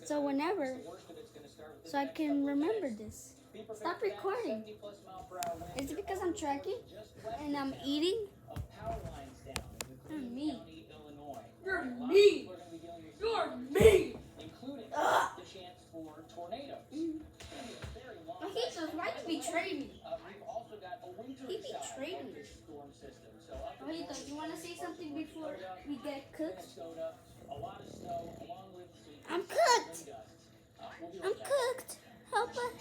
So whenever, so I can remember this. Stop recording. Is it because I'm tracking and I'm eating? You're mean. You're mean. You're mean. Ugh. Ojitos, why you betray me? He betrayed me. Ojitos, you want to say something before we get cooked? I'm cooked. I'm cooked. Help us.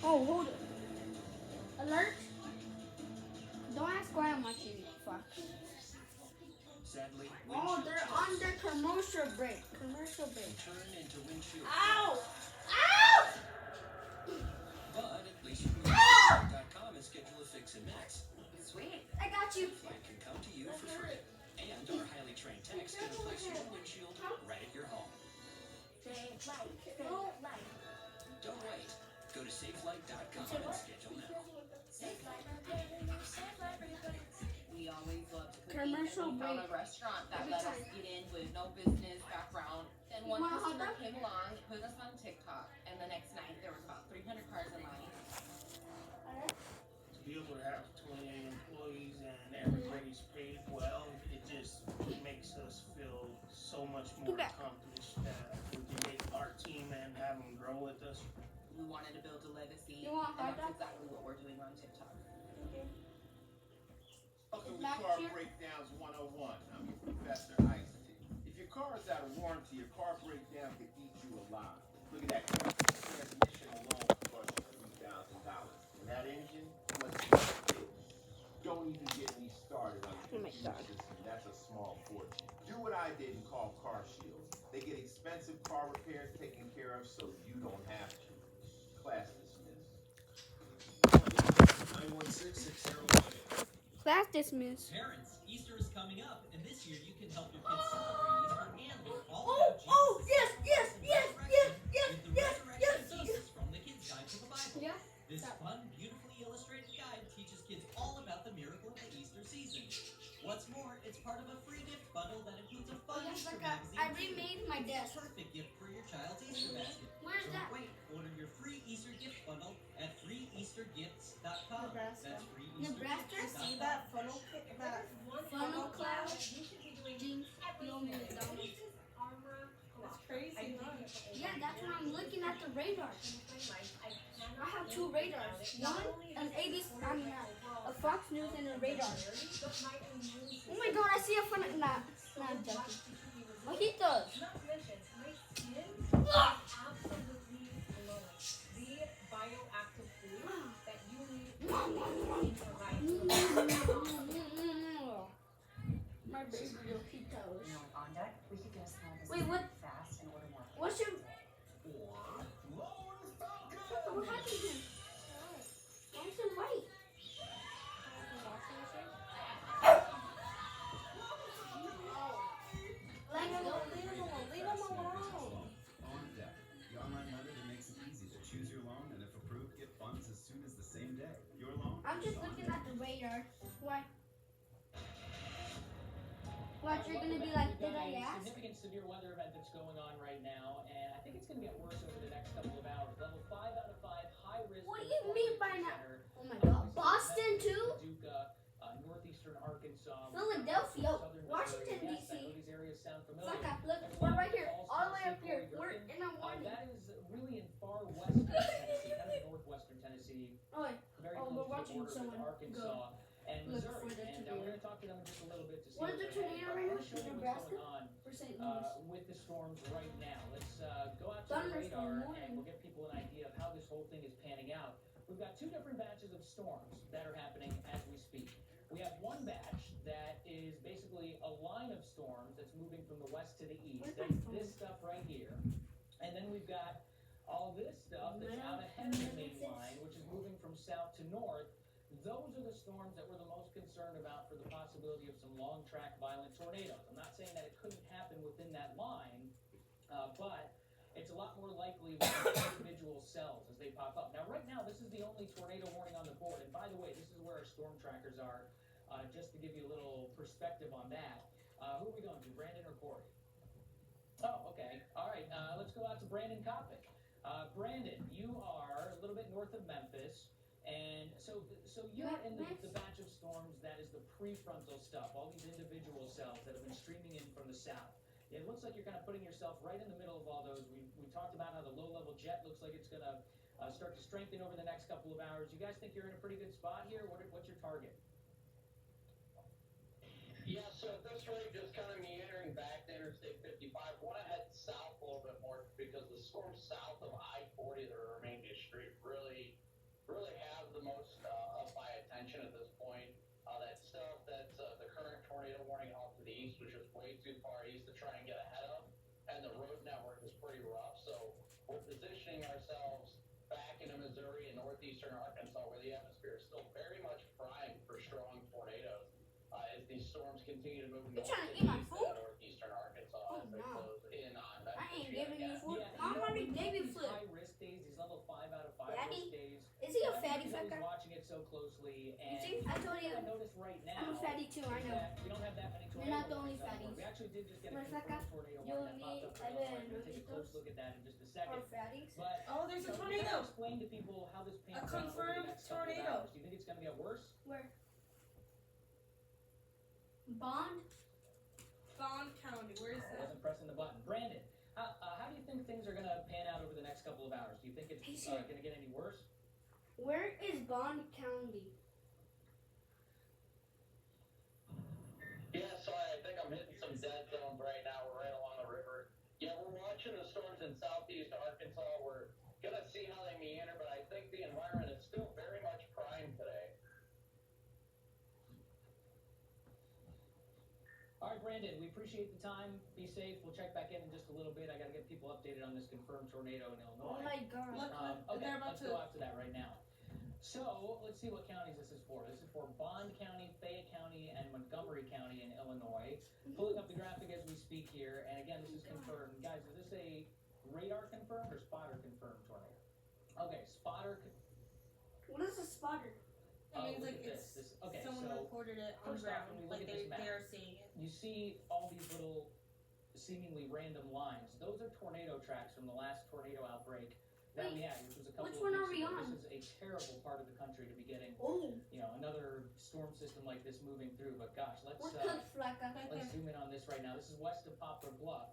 Oh, hold it. Alert. Don't ask why I'm watching it. Fuck. Oh, they're on their commercial break. Commercial break. Ow! Ow! But at least LeaseRepair.com is scheduled to fix and mix. Sweet. I got you. It can come to you for free. And our highly trained techs can replace your windshield right at your home. Don't wait. Go to SafeLight.com and schedule now. We always love to cook. Commercial We found break. a restaurant that Every let us time. get in with no business background. And one want a hot customer dog? came along, put us on TikTok, and the next night there was about 300 cars in line. To be able to have 28 employees and everybody's paid well, it just makes us feel so much more accomplished that we can make our team and have them grow with us. We wanted to build a legacy, You want and hot that's dog? exactly what we're doing on TikTok. Welcome to Back Car here. Breakdowns 101. I'm your Professor Isaac. If your car is out of warranty, your car breakdown could eat you alive. Look at that. Transmission alone costs you $3,000. And that engine must be fixed. Don't even get me started on the computer system. That's a small fortune. Do what I did and call Car Shield. They get expensive car repairs taken care of so you don't have to. Class dismissed. 916-6018. Class dismissed. Parents, Easter is coming up, and this year you can help your kids celebrate Easter and learn all Oh, about Jesus' oh, yes, sacrifice yes, and yes, resurrection yes, with the yes, Resurrection yes, of Jesus from the Kids Guide to the Bible. Yeah. This Stop. fun, beautifully illustrated guide teaches kids all about the miracle of the Easter season. What's more, it's part of a free gift bundle that includes a fun Yes, Easter like magazine. I too. remade my It's desk. the perfect gift for your child's Easter basket. Where's So that? wait, order your free Easter gift bundle at freeeastergifts.com. Nebraska. That's Nebraska? See freeeastergifts.com. that funnel kit? That Funnel cloud. Jeans. Jeans. You owe me McDonald's. That's crazy, huh? Yeah, that's when I'm looking at the radars. I have two radars. One, an ABC, a Fox News and a radar. Oh my god, I see a funnel. Nah, I'm joking. Mojitos. Ah! My baby mojitos. On deck, we could get a small business Wait, what? fast and order more. What's your? Or lower What happened here? Why is it white? Let's go. Leave them alone. On Deck, the online lender that makes it easy to choose your loan and if approved, get funds as soon as the same day. Your loan I'm just is on looking deck. at the radar. Why? What, you're gonna be like, did I ask? Significant severe weather event that's going on right now, and I think it's going to get worse over the next couple of hours. Level 5 out of 5, high risk. What do you mean by now? Oh my god. Boston too? Paducah, northeastern Arkansas, Philadelphia, southern Washington, Missouri. Yes, D.C. I know these areas sound familiar. Saka, look, we're right here, all the way up here. We're in a warning. That is really in far western Tennessee, kind of northwestern Tennessee, Oh, wait. very Oh, close we're to watching the border with someone Arkansas and look Missouri. for the And tornado. we're going to talk to them in just a little bit to see What is the they're tornado at. right I now? wanna show you what's Nebraska? going on For St. Louis. with the storms right now. Let's go out to Thunderstorm the radar warning. and we'll give people an idea of how this whole thing is panning out. We've got two different batches of storms that are happening as we speak. We have one batch that is basically a line of storms that's moving from the west to the east. Where's my That's phone? this stuff right here. And then we've got all this stuff that's out ahead of the main line, which is moving from south to north. Those are the storms that we're the most concerned about for the possibility of some long track violent tornadoes. I'm not saying that it couldn't happen within that line, but it's a lot more likely with individual cells as they pop up. Now, right now, this is the only tornado warning on the board. And by the way, this is where our storm trackers are, just to give you a little perspective on that. Who are we going to, Brandon or Corey? Oh, okay. All right. Let's Brandon Kopic. Brandon, you are a little bit north of Memphis, and so you're in the batch of storms that is the prefrontal stuff, all these individual cells that have been streaming in from the south. It looks like you're kind of putting yourself right in the middle of all those. We talked about how the low-level jet looks like it's going to start to strengthen over the next couple of hours. You guys think you're in a pretty good spot here? What's your target? Yeah, so at this rate, just kind of meandering back to Interstate 55. Want to head south a little bit more because the storms south of I-40 that are remaining street really have the most of my attention at this point. That stuff that's the current tornado warning off to the east, which is way too far east to try and get ahead of, and the road network is pretty rough. So we're positioning ourselves back into Missouri and northeastern Arkansas, where the atmosphere is still very much primed for strong tornadoes. As these storms continue to move north trying to eat my food? northeastern Arkansas, Oh, as they no. close in on I Memphis. ain't giving you food. Yeah, Mom already gave you these food. high-risk days, these level 5 out of 5 Daddy? risk days. Is he a I fatty think fucker? everybody's watching it so closely, and You see, I told you, I noticed right now I'm a fatty too, I is know. that we don't have that many You're not the tornadoes only anymore. fatties. We actually did just get a Motherfucker, confirmed tornado you warning and that popped me, up I in Illinois. didn't We'll take a eat close those. look at that in just a Or second. fatties. But Oh, there's a so tornado. you gotta explain to people how this pans out over the confirmed next couple of tornado. hours. Do you think it's going to get worse? Where? Bond? Bond County. Where is I that? wasn't pressing the button. Brandon, how do you think things are going to pan out over the next couple of hours? Do you think it's going to get any worse? Where is Bond County? Yeah, so I think I'm hitting some dead zones right now. We're right along the river. Yeah, we're watching the storms in southeast Arkansas. We're gonna see how they meander, but I think the environment is still very much primed today. All right, Brandon, we appreciate the time. Be safe. We'll check back in just a little bit. I got to get people updated on this confirmed tornado in Oh Illinois. my god. Look, Okay, they're about let's to. go after that right now. So, let's see what counties this is for. This is for Bond County, Fayette County, and Montgomery County in Illinois. Pulling up the graphic as we speak here, and again, this is confirmed. Guys, is this a radar confirmed or spotter confirmed tornado? Okay, spotter. What is a spotter? It means look like at it's this. Okay, someone so reported it on first off, ground, when we look like at this map, they're seeing it. you see all these little seemingly random lines. Those are tornado tracks from the last tornado outbreak that we had, which was a couple which of one weeks are we ago. on? This is a terrible part of the country to be getting, Oh, another storm system like this moving through. But gosh, let's we're cooked, Flacca. zoom in on this right now. This is west of Poplar Bluff.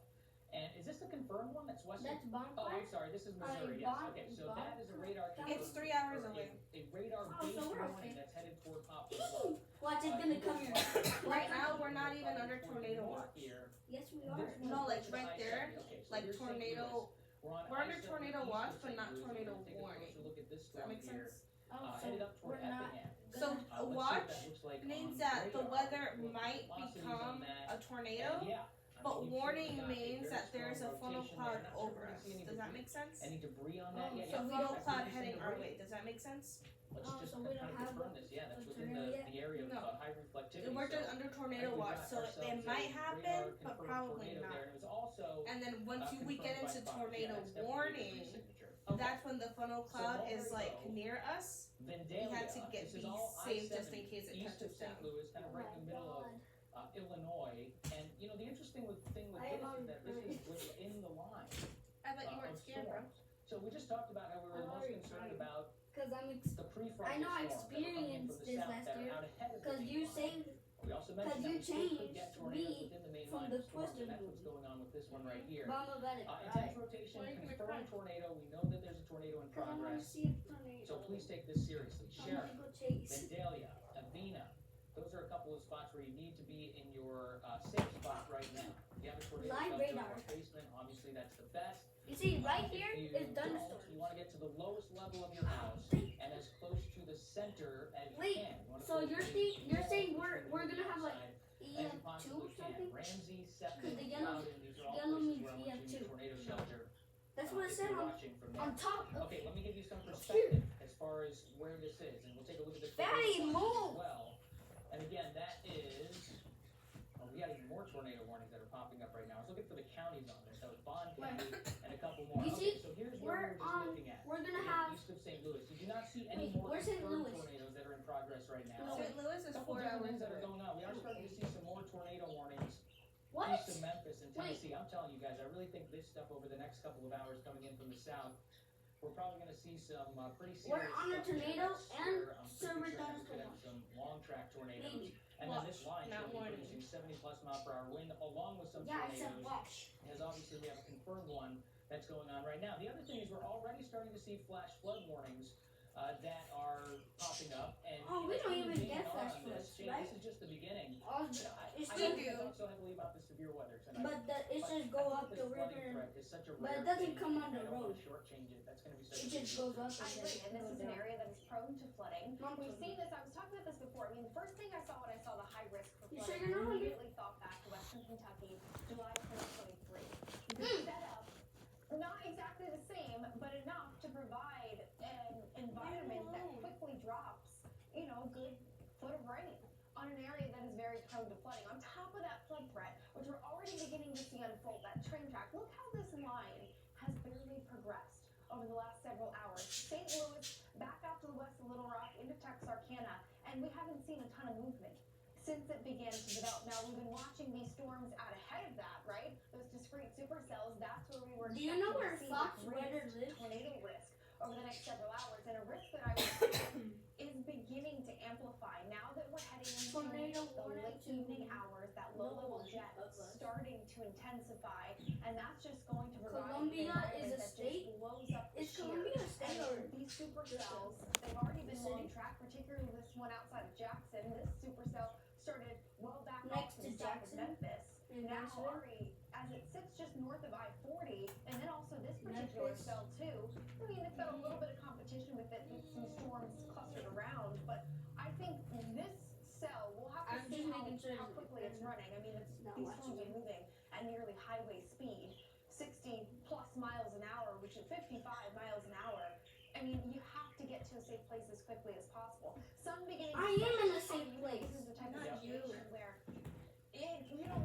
And is this the confirmed one? That's west That's of... Bond Oh, I'm Park? sorry. This is Missouri. Yes. Okay, so that is a radar... It's 3 hours or away. A radar-based so we're warning okay. that's headed toward Poplar Bluff. Watch, it's gonna come here. Right now, we're not even under tornado watch. Here. Yes, we are. No, like right there, Okay, so like here's St. tornado- Louis. we're under I-70 tornado east watch, of but St. not Louis. We're tornado gonna take a warning. closer look at this Does that storm make here. sense? Oh, Headed up toward we're not. Effingham. So Let's see a what watch that looks like means on that the radar. weather What might velocities become on that. a tornado, And yeah, but you've warning certainly got a means very that there's a strong funnel rotation cloud there. Not sure over we're us. gonna see any Does that debris- make sense? Any debris on that Oh, yet? so A we funnel don't- cloud We're just heading seeing our debris. way. Does that make sense? Let's Oh, just so we kind don't of have confirm this. Yeah, that's a within tornado yet? the area of No. high reflectivity. We're just so under I tornado think we watch, got so ourselves it a might radar happen, but confirmed probably tornado not. there. And it was also And then once we confirmed get by into Fox. tornado Yeah, that's definitely a warning, debris signature. Okay. that's when the funnel cloud there is we like go. near us. We Vandalia. had to get This is be all safe just in I-70 case it east of touches St. down. Louis, kind of Oh right my in the middle god. of Illinois. And the interesting thing with I this am is that this is within the line I thought you of weren't scared, bro. storms. So we just talked about how we were I'm most already concerned fine. about Cause I'm the prefrontal I know I storms that were coming in experienced from the this south last that are year, out ahead of the cause main you line. saved. We also Cause mentioned you that we still could changed get tornadoes me within the main from line the of storms, twisted and that's loop. what's going on with this one right here. Mama got it. Intense rotation, Why are you gonna confirmed cry? tornado. We know that there's a tornado in Cause I wanna progress. see a tornado. So please take this seriously. I Sharon, wanna go chase. Vandalia, Avena, those are a couple of spots where you need to be in your safe spot right now. If you have a tornado Live shelter radar. or a basement, obviously that's the best. You see, right If here you is don't, thunderstorm. you want to get to the lowest level of your house and as close to the center as you Wait, can. You wanna so put you're a you're saying small we're gonna have like outside as you EM2 possibly or can. something? Ramsey, Septic, Because the yellow- Loudon, these are all yellow places means where I want you in EM2. your tornado shelter. That's what it if said you're on watching from there. top. Okay, let me give you some perspective as far as where this is, and we'll take a look at the Fatty, tornado watch move! as well. And again, that is. Oh, we got even more tornado warnings that are popping up right now. I was looking for the counties on this. That was Bond County and a couple more. You Okay, see, so here's we're where we're just on- looking at. We're gonna Again, have. east of St. Louis. You do not see any Wait, more where's St. confirmed Louis? tornadoes that are in progress right now. St. Louis is A couple 4 different hours things that are away. going on. We are starting to see some more tornado warnings. What? piece of Memphis and Tennessee. I'm telling you guys, I really think this stuff over the next couple of hours coming in from the south, we're probably going to see some pretty serious We're on a stuff tornado this and year. I'm pretty Silver sure Thunder's we could have some long track tornadoes. Maybe. And then this line Not should be warning. producing 70+ mile per hour wind along with some Yeah, I said tornadoes. watch. As obviously we have a confirmed one that's going on right now. The other thing is we're already starting to see flash flood warnings that are popping up. And Oh, we don't even get flash on this. floods, Jane, right? This is just the beginning. Oh, You know, it's I still don't do. talk so heavily about the severe weather tonight. But it just go I up think the this flooding river. threat is such a But it rare doesn't thing, come and on I the don't wanna road. shortchange it. That's going to be such It a just big goes deal. up I and agree, and then this goes is an down. area that is prone to flooding. Mom We've told seen me. this, I was talking about this before. I mean, the first thing I saw when I saw the high risk for You flooding, sure you're not I hungry? immediately thought back to Western Kentucky, July 2023. The Mm. setup, not exactly the same, but enough to provide an environment that quickly drops, you know, a good foot of rain on an area that is very prone to flooding. On top of that flood threat, which we're already beginning to see unfold, that train track, look how this line has barely progressed over the last several hours. St. Louis, back out to the west of Little Rock, into Texarkana, and we haven't seen a ton of movement since it began to develop. Now, we've been watching these storms out ahead of that, right? Those discrete supercells, that's where we were Do you know where expecting to see Fox the Weather greatest lives? tornado risk over the next several hours, and a risk that I would say is beginning to amplify now that we're heading into Tornado the warning late to evening hours, that low-level no jet one of us. starting to intensify, and that's just going to provide Columbia an environment is a that state? just blows up the Is shear. Columbia a state And or these supercells, they've already been the long city? track, particularly this one outside of Jackson. This supercell started well back Next off to the to south of Jackson? Memphis. In Now, Nashville? Ari, as it sits just north of I-40, and then also this particular Memphis. cell too. I mean, it's got a little bit of competition with it, with some storms clustered around, but I think this cell, we'll have to I'm see just how, making sure how that quickly it's running. I mean, it's, not these watching storms are you. moving at nearly highway speed, 60 plus miles an hour, which is 55 miles an hour. I mean, you have to get to a safe place as quickly as possible. Some beginning. I am in a safe place. This is the type of Not you. situation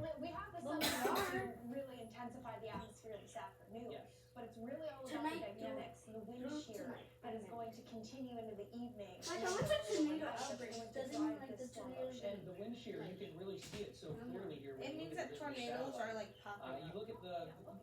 where we have the Well, sun we to are. really intensify the atmosphere this afternoon. Yes. But it's really all about Tonight the dynamics, the wind through shear tonight. that is going to continue into the evening. Like, and I went into to the tornado overnight that's outbreaks. going to Doesn't drive like this the storm tornadoes motion. And the wind shear, you can really see it so clearly here. when It you means look at that the tornadoes satellite. are like popping You up. look at the,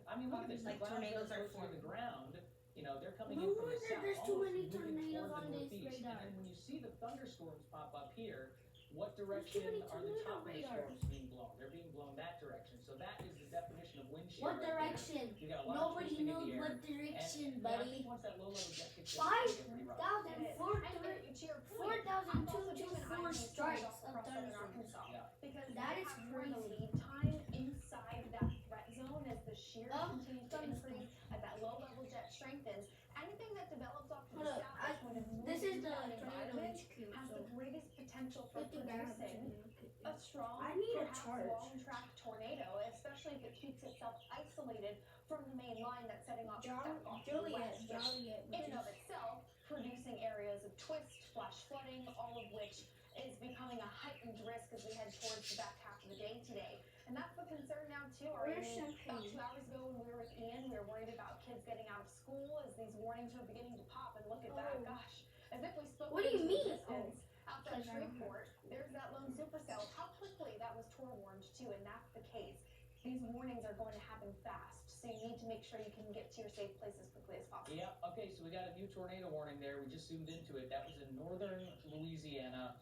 I mean, look at this. Like the clouds tornadoes that are go through the forming. ground. You know, they're coming No in from the wonder south, there's too almost many moving tornadoes toward on the this northeast. radar. And then when you see the thunderstorms pop up here, what too direction many are the tornado top of the radars. storms being blown? They're being blown that direction. So that is the definition of wind shear. What right there. direction? You got a lot of Nobody twisting in knows the air. what direction, And I buddy. think once that low level jet kicks in, it's gonna get pretty rough. 4,000, It is. 4,000, And to your point, I'm also doing 4,224 IMU strikes across of southern thunderstorms. Arkansas. Yeah. Because That they is have more of a crazy. lead time inside that threat zone as the shear Of continues to increase, as that low level jet strengthens. Anything that develops off to the Hold up, south is going to move This is into the that tornado environment, HQ. has So the greatest potential for I think I have a producing tornado. a strong, I need a perhaps charge. long-track tornado, especially if it keeps itself isolated from the main line that's setting off off to the Joliet, west, which Joliet, in which and of is itself producing areas of twist, flash flooding, all of which is becoming a heightened risk as we head towards the back half of the day today. And that's the concern now too. Where's About Champagne? 2 hours ago when we were with Ian, we were worried about kids getting out of school as these warnings were beginning to pop, and look at that, Oh. gosh. As if we spoke What do you into mean? existence outside Because I don't Shreveport, there's that lone supercell. How quickly that was Tor warned too, and that's the case. These warnings are going to happen fast, so you need to make sure you can get to your safe place as quickly as possible. Yeah, okay, so we got a new tornado warning there. We just zoomed into it. That was in northern Louisiana.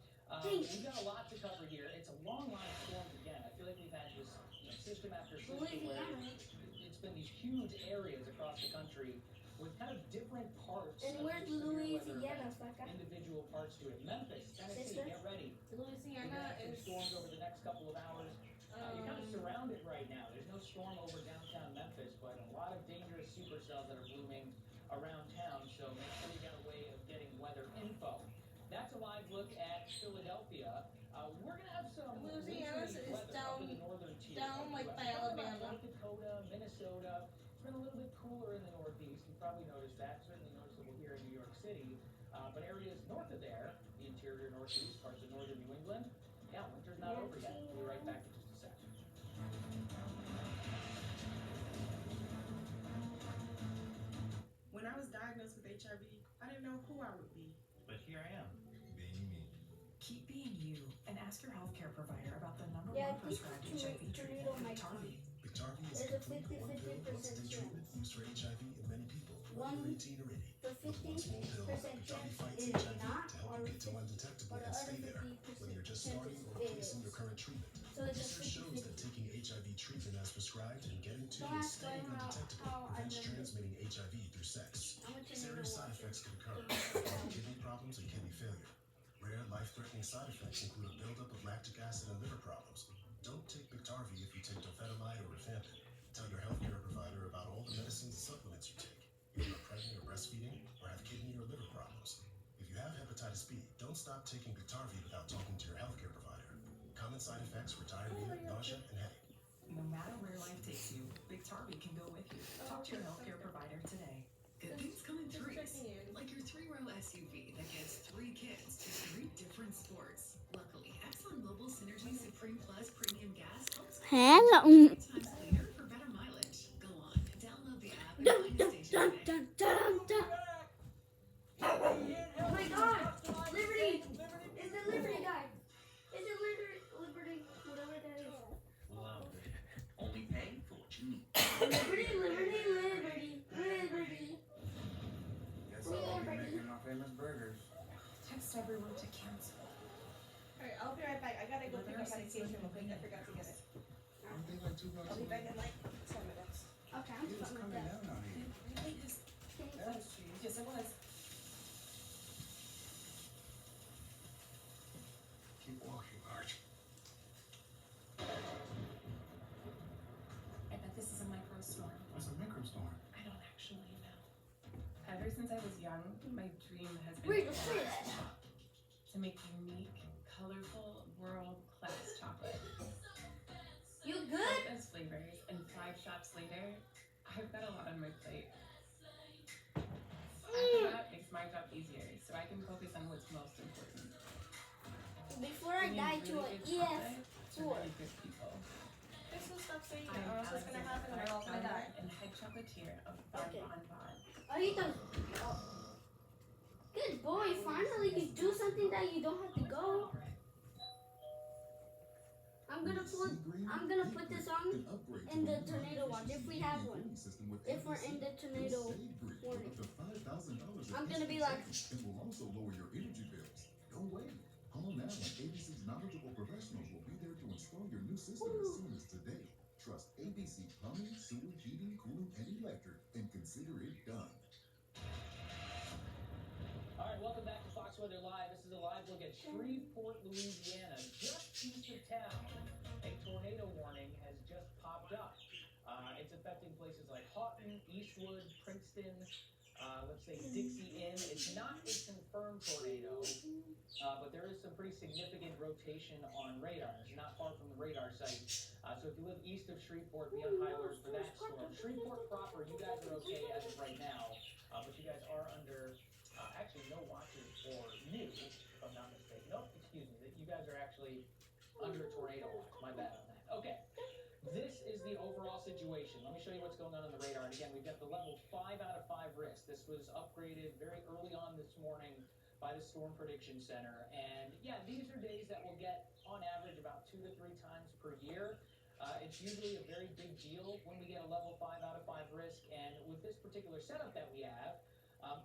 We've got a lot to cover here. It's a long line of storms again. I feel like we've had this system after system where Louisiana. it's been these huge areas across the country with kind of different parts And of where's the severe weather Louisiana, event, Flacca? individual parts to it. Memphis, Tennessee, Sister? get ready. We're gonna Louisiana have some is storms over the next couple of hours. You're kind of surrounded right now. There's no storm over downtown Memphis, but a lot of dangerous supercells that are blooming around town, so make sure you got a way of getting weather info. That's a live look at Philadelphia. We're gonna have some Louisiana wintry is weather up in the northern tier. down, like, We're by talking about Alabama. North Dakota, Minnesota. It's been a little bit cooler in the Northeast. You probably noticed that. Certainly noticeable here in New York City. But areas north of there, the interior Northeast, parts of northern New England, yeah, winter's not over yet. We'll be right back in just a sec. When I was diagnosed with HIV, I didn't know who I would be. But here I am, being me. Keep being you and ask your healthcare provider about the number Yeah, I one think prescribed the HIV treatment, tornado might Biktarvy. Biktarvy is There's a complete one pill, 50% once-a-day treatment chance. used for HIV in many people, whether One you're 18 or 80. The With one small pill, 50% Biktarvy chance fights is HIV not, to help or you get to or undetectable the and other stay there, 50% whether you're just chance starting or is replacing your current treatment. So it's a Research shows that 50-50. taking HIV treatment as prescribed and getting to Don't and ask staying Glenn undetectable how I prevents learned it. transmitting HIV through sex. I'm a tornado Serious side watcher. effects can occur, including kidney problems and kidney failure. Rare life-threatening side effects include a buildup of lactic acid and liver problems. Don't take Biktarvy if you take dofetamide or rifampin. Tell your healthcare provider about all the medicines and supplements you take. If you're pregnant or breastfeeding, or have kidney or liver problems. If you have hepatitis B, don't stop taking Biktarvy without talking to your healthcare provider. Common side effects were diarrhea, nausea, and headache. No matter where life takes you, Biktarvy can go with you. Talk to your healthcare provider today. Good things come in threes. Like your 3-row SUV that gets 3 kids to 3 different sports. Luckily, ExxonMobil Synergy Supreme Plus Premium Gas helps 3 times cleaner for better mileage. Go on, download the app and find a station today. Oh my God! Liberty! It's the Liberty guy. It's the Liberty, whatever that is. Love it. Only pay for what you need. Liberty, Liberty, Liberty, Liberty. Guess I'll be making my famous burgers. Text everyone to cancel. Alright, I'll be right back. I gotta go pick up medication real quick. I forgot to get it. Aren't they like $2 I'll be back in like 10 minutes. Okay, I'm It's fine with coming that. down on you. Really is. That's true. Yes, it was. Keep walking, Arch. I bet this is a microstorm. What's a microstorm? I don't actually know. Ever since I was young, my dream has been Wait, let's say that. to make unique, colorful, world-class chocolate. You good? As flavors, and 5 shops later, I've got a lot on my plate. After that makes my job easier, so I can focus on what's most important. Before I Bringing die to really an good chocolate to EF4. really good people. This is stuff so you I'm know what's gonna happen. We're all gonna die. and head chocolatier of Bon Okay. Bon Bon. Are you done? Oh. Good boy, finally you do something that you don't have to go. I'm gonna put this on in the tornado watch if we have one. If we're in the tornado warning. I'm gonna be like, It will also lower your energy bills. Don't wait. Call now and ABC's knowledgeable professionals will be there to install your new system as soon as today. Trust ABC Plumbing, Sewer, Heating, Cooling, and Electric and consider it done. All right, welcome back to Fox Weather Live. This is a live look at Shreveport, Louisiana, just east of town. A tornado warning has just popped up. It's affecting places like Houghton, Eastwood, Princeton, let's say Dixie Inn. It's not a confirmed tornado, but there is some pretty significant rotation on radar. It's not far from the radar site. So if you live east of Shreveport, be on high alert for that storm. Shreveport proper, you guys are okay as of right now, but you guys are under actually no watches or new, if I'm not mistaken. Nope, excuse me. You guys are actually under tornado watch. My bad on that. Okay. This is the overall situation. Let me show you what's going on the radar. And again, we've got the level 5 out of 5 risk. This was upgraded very early on this morning by the Storm Prediction Center. And yeah, these are days that we'll get on average about 2 to 3 times per year. It's usually a very big deal when we get a level 5 out of 5 risk. And with this particular setup that we have,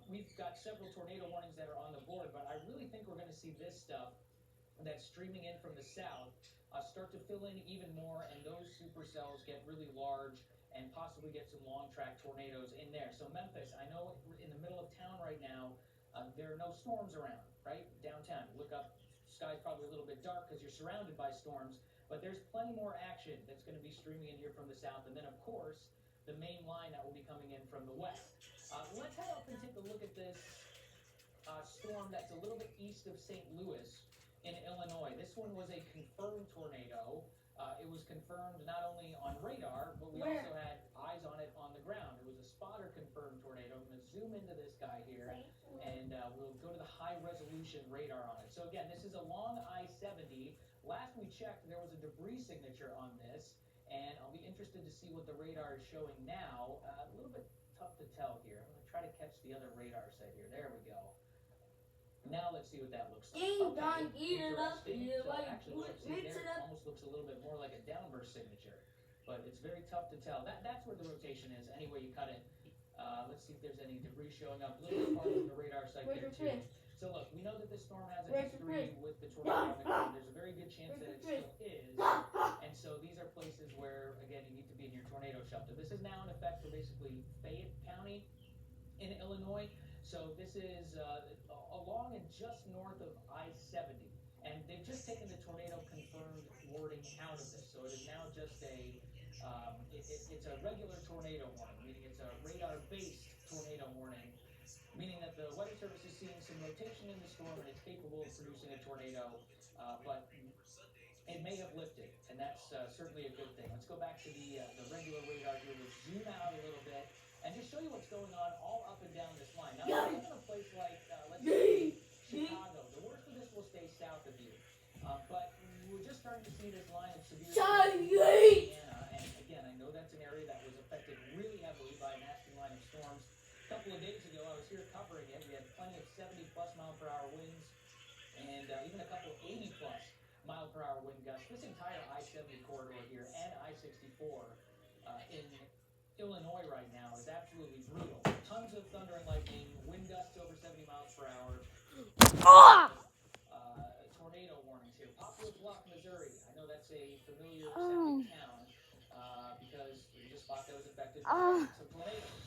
we've got several tornado warnings that are on the board, but I really think we're going to see this stuff that's streaming in from the south start to fill in even more, and those supercells get really large and possibly get some long track tornadoes in there. So Memphis, I know we're in the middle of town right now. There are no storms around, right? Downtown. You look up, sky's probably a little bit dark because you're surrounded by storms, but there's plenty more action that's going to be streaming in here from the south. And then, of course, the main line that will be coming in from the west. Let's head up and take a look at this storm that's a little bit east of St. Louis in Illinois. This one was a confirmed tornado. It was confirmed not only on radar, but we also had eyes on it on the ground. It was a spotter confirmed tornado. I'm going to zoom into this guy here, and we'll go to the high resolution radar on it. So again, this is along I-70. Last we checked, there was a debris signature on this, and I'll be interested to see what the radar is showing now. A little bit tough to tell here. I'm going to try to catch the other radar set here. There we go. Now let's see what that looks like. Ding dong, eat it up. Interesting. Yeah, So like, actually, what I see mix there it up. almost looks a little bit more like a downburst signature, but it's very tough to tell. That's where the rotation is. Any way you cut it. Let's see if there's any debris showing up. A little bit farther from the radar site there too. So look, we know that this storm has a history with the tornado on the ground. There's a very good chance that it still is. And so these are places where, again, you need to be in your tornado shelter. This is now in effect for basically Fayette County in Illinois. So this is along and just north of I-70. And they've just taken the tornado confirmed wording out of this. So it is now just it's a regular tornado warning, meaning it's a radar-based tornado warning, meaning that the Weather Service is seeing some rotation in the storm and it's capable of producing a tornado, but it may have lifted, and that's certainly a good thing. Let's go back to the regular radar here. Let's zoom out a little bit and just show you what's going on all up and down this line. Now, even a place like, let's say, Chicago, the worst of this will stay south of you. But we're just starting to see this line of severe Indiana, and again, I know that's an area that was affected really heavily by a nasty line of storms. A couple of days ago, I was here covering it. We had plenty of 70-plus mile-per-hour winds, and even a couple of 80-plus mile-per-hour wind gusts. This entire I-70 corridor here and I-64 in Illinois right now is absolutely brutal. Tons of thunder and lightning, wind gusts over 70 miles per hour. Tornado warnings here. Poplar Bluff, Missouri. I know that's a familiar sounding town because we just thought that was affected by some tornadoes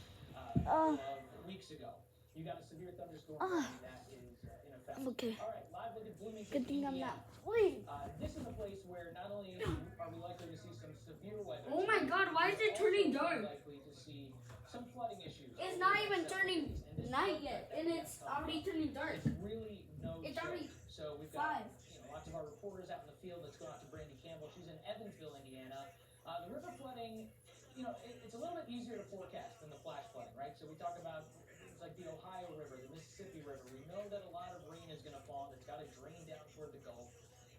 of weeks ago. You got a severe thunderstorm that is in effect. Okay. All right, live look at Bloomington, Good thing I'm Indiana. not bleeding. This is a place where not only are we likely to see some severe weather. Oh my God, why is it turning dark? Likely to see some flooding issues. It's not even turning night yet, and it's already turning dark. It's really no It's already joke. So we've got 5. lots of our reporters out in the field. Let's go out to Brandy Campbell. She's in Evansville, Indiana. The river flooding, it's a little bit easier to forecast than the flash flooding, right? So we talk about things like the Ohio River, the Mississippi River. We know that a lot of rain is going to fall, and it's got to drain down toward the Gulf,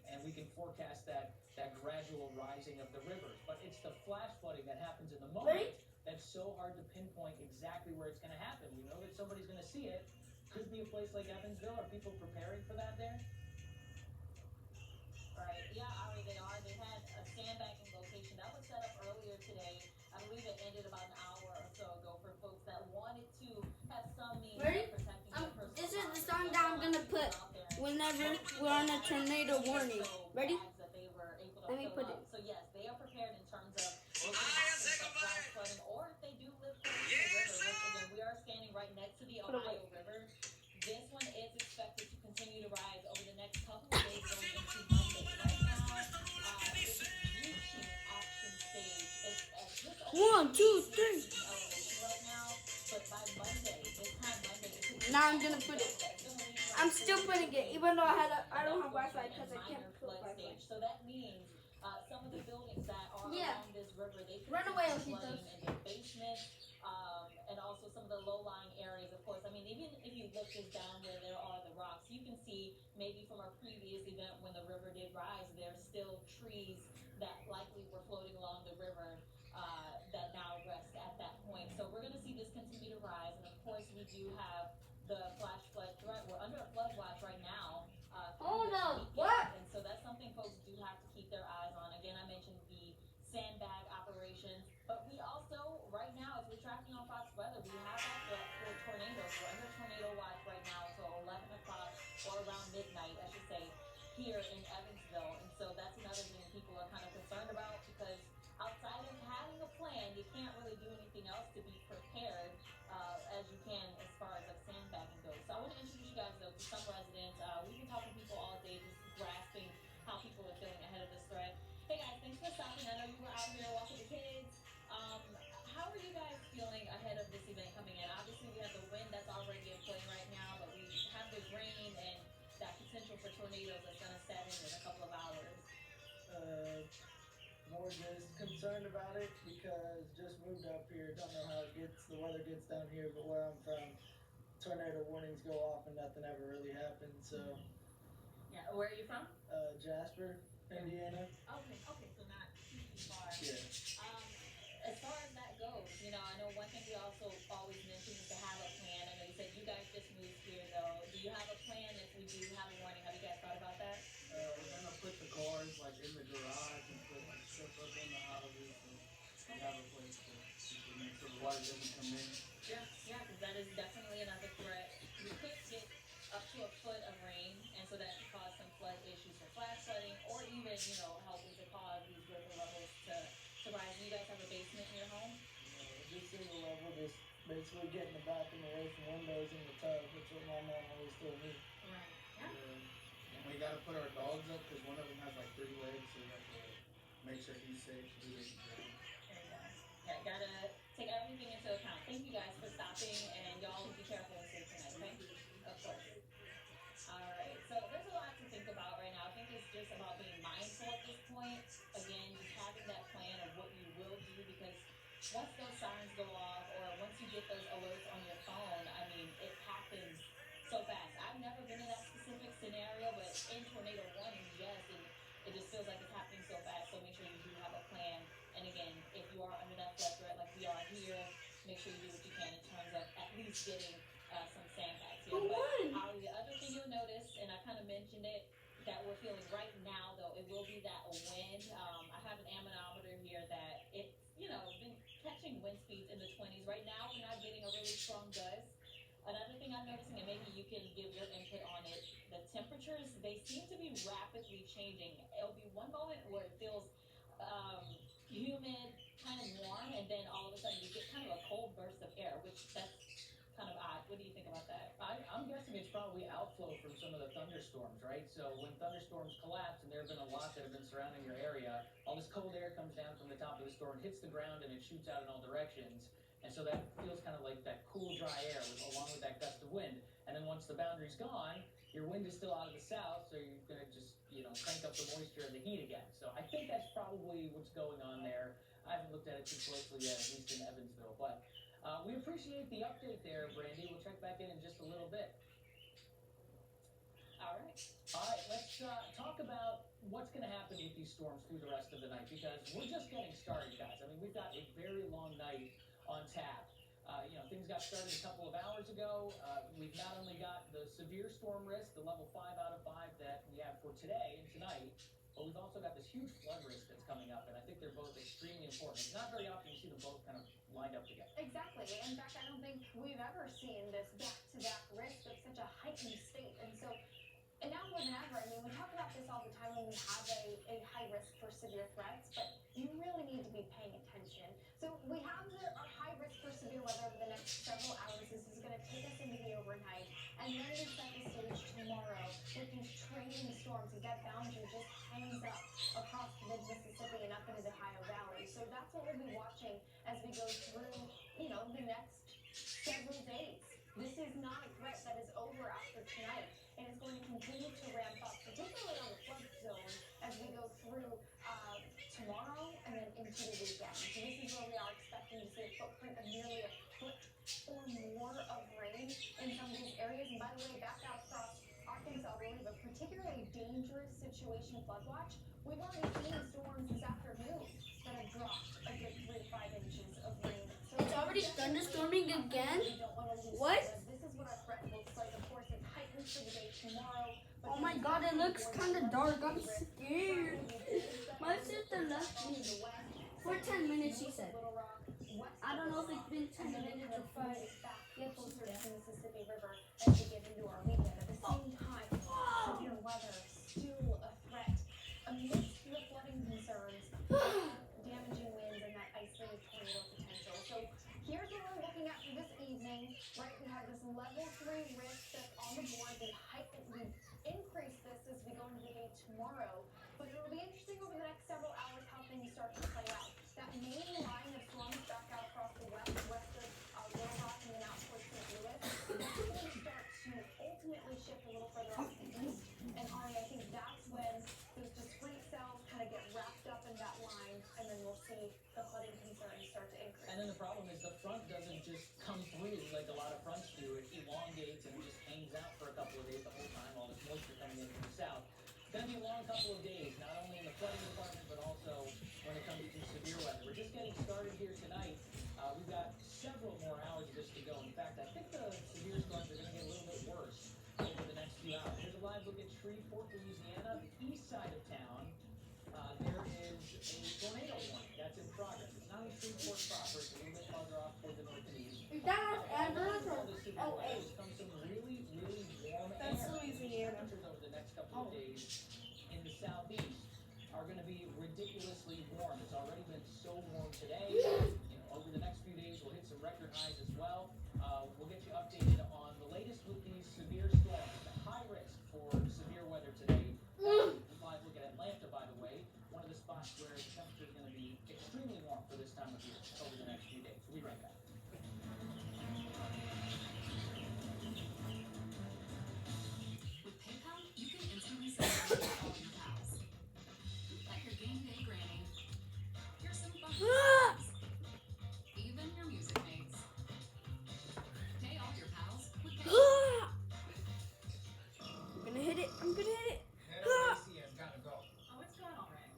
and we can forecast that gradual rising of the rivers. But it's the flash flooding that happens in the moment that's so hard to pinpoint exactly where it's going to happen. We know that somebody's going to see it. Could be a place like Evansville. Are people preparing for that there? Right. Yeah, Ari, they are. They had a sandbagging location that was set up earlier today. I believe it ended about an hour or so ago for folks that wanted to have some means of protecting their personal This is the song that I'm gonna put whenever we're on a tornado warning. Ready? Let me put it. So yes, they are prepared in terms of flash flooding, or if they do live close to the river. Which, again, we are standing right next to the Ohio River. This one is expected to continue to rise over the next couple of days going into Monday. Right now, it's reaching action stage. It's at just over 1, 2, 3. elevation right now, but by Monday, this time Monday, it could be Now I'm gonna put it. I'm still putting it, even though I don't have Wi-Fi because I can't put Wi-Fi. So that means some of the buildings that are along this river, they could Run be away, flooding Ojitos. in the basement, and also some of the low-lying areas, of course. I mean, even if you look just down where there are the rocks, you can see maybe from our previous event when the river did rise, there's still trees that likely were floating along the river that now rest at that point. So we're going to see this continue to rise, and of course we do have the flash flood threat. We're under a flood watch right now. Oh no! What? And so that's something folks do have to keep their eyes on. Again, I mentioned the sandbag operations, but we also, right now, as we're tracking on Fox Weather, we have that threat for tornadoes. We're under tornado watch right now until 11 o'clock or around midnight, I should say, here in Evansville. And so that's another thing people are kind of concerned about, because outside of having a plan, you can't really do anything else to be prepared as you can as far as like sandbagging goes. So I want to introduce you guys though to some residents. We've been talking to people all day, just grasping how people are feeling ahead of this threat. Hey guys, thanks for stopping. I know you were out here walking the kids. How are you guys feeling ahead of this event coming in? Obviously we have the wind that's already in play right now, but we have the rain and that potential for tornadoes that's going to set in a couple of hours. More just concerned about it because just moved up here. Don't know how the weather gets down here, but where I'm from, tornado warnings go off and nothing ever really happens. So. Yeah, where are you from? Jasper, Indiana. Okay, so not too far. Yeah. As far as that goes, I know one thing we also always mention is to have a plan. I know you said you guys just moved here though. Do you have a plan if we water doesn't come in. Yeah, because that is definitely another threat. We could get up to a foot of rain, and so that could cause some flood issues for flash flooding, or even, helping to cause these river levels to rise. Do you guys have a basement in your home? This single level, just basically getting the bathroom away from windows in the tub, which is what my mom always told me. Right. Yeah. And we gotta put our dogs up because one of them has like 3 legs, so we have to make sure he's safe so he doesn't drown. There you go. Yeah, gotta take everything into account. Thank you guys for stopping, and y'all be careful and safe tonight, okay? Of course. Alright, so there's a lot to think about right now. I think it's just about being mindful at this point. Again, just having that plan of what you will do, because once those sirens go off, or once you get those alerts on your phone, I mean, it happens so fast. I've never been in that specific scenario, but in tornado warning, yes, and it just feels like it's happening so fast. So make sure you do have a plan. And again, if you are under that flood threat like we are here, make sure you do what you can in terms of at least getting some sandbags here. But Ollie, the other thing you'll notice, and I kind of mentioned it, that we're feeling right now, though, it will be that wind. I have an anemometer here that it's, been catching wind speeds in the 20s. Right now, we're not getting a really strong gust. Another thing I'm noticing, and maybe you can give your input on it, the temperatures, they seem to be rapidly changing. It'll be one moment where it feels humid, kind of warm, and then all of a sudden you get kind of a cold burst of air, which that's kind of odd. What do you think about that? I'm guessing it's probably outflow from some of the thunderstorms, right? So when thunderstorms collapse, and there have been a lot that have been surrounding your area, all this cold air comes down from the top of the storm, hits the ground, and it shoots out in all directions. And so that feels kind of like that cool, dry air along with that gust of wind. And then once the boundary's gone, your wind is still out of the south, so you're going to just, crank up the moisture and the heat again. So I think that's probably what's going on there. I haven't looked at it too closely yet, at least in Evansville. But we appreciate the update there, Brandy. We'll check back in just a little bit. All right. All right, let's talk about what's going to happen with these storms through the rest of the night, because we're just getting started, guys. I mean, we've got a very long night on tap. Things got started a couple of hours ago. We've not only got the severe storm risk, the level 5 out of 5 that we have for today and tonight, but we've also got this huge flood risk that's coming up, and I think they're both extremely important. It's not very often you see them both kind of lined up together. Exactly. In fact, I don't think we've ever seen this back-to-back risk of such a heightened state. And now more than ever, I mean, we talk about this all the time when we have a high risk for severe threats, but you really need to be paying attention. So we have our high risk for severe weather over the next several hours. This is going to take us into the overnight, and then we set the stage tomorrow with these trailing storms as that boundary just hangs up across the mid-Mississippi and up into the Ohio Valley. So that's what we'll be watching as we go through, the next several days. This is not a threat that is over after tonight. It is going to continue to ramp up, particularly on the flood zone, as we go through tomorrow and then into the weekend. So this is where we are expecting to see a footprint of nearly a foot or more of rain in some of these areas. And by the way, back out across Arkansas, we have a particularly dangerous situation flood watch. We've already seen storms this afternoon that have dropped a good 3 to 5 inches of rain. So It's already thunderstorming again? What? This is what our threat looks like. Of course, it's heightened for the day tomorrow. Oh my god, it looks kind of dark. I'm scared. My sister left me for 10 minutes, she said. I don't know if it's been 10 minutes or 5. Get closer to the Mississippi River as we get into our weekend. At the same time, severe weather still a threat. Amidst the flooding concerns, damaging winds, and that isolated tornado potential. So here's what we're looking at for this evening. Right, we have this level 3 risk that's on the board. We increase this as we go into the day tomorrow. But it'll be interesting over the next several hours how things start to play out. That main line of storms back out across the west of Little Rock and then out towards St. Louis, that's going to start to ultimately shift a little further off the east. And Ari, I think that's when those discrete cells kind of get wrapped up in that line, and then we'll see the flooding concerns start to increase. And then the problem is the front doesn't just come through like a lot of fronts do. It elongates and just hangs out for a couple of days the whole time, all this moisture coming in from the south. It's going to be a long couple of days, not only in the flooding department, but also when it comes to severe weather. We're just getting started here tonight. We've got several more hours of this to go. In fact, I think the severe storms are going to get a little bit worse over the next few hours. Here's a live look at Shreveport, Louisiana, the east side of town. There is a tornado warning that's in progress. It's not in Shreveport proper, it's a little bit farther off toward the Come some really, really warm That's air. Louisiana. Temperatures over the next couple of days in the southeast are going to be ridiculously warm. It's already been so warm today. Over the next few days, we'll hit some record highs as well. We'll get you updated on the latest with these severe storms. The high risk for severe weather today. Live look at Atlanta, by the way. One of the spots where the temperature is going to be extremely warm for this time of year over the next few days. We'll be right back. With PayPal, you can instantly send money to all your pals. Like your game day granny. Here's some fun friends. Even your music mates. Pay all your pals with PayPal. I'm gonna hit it. I'm gonna hit it. Oh, it's going alright.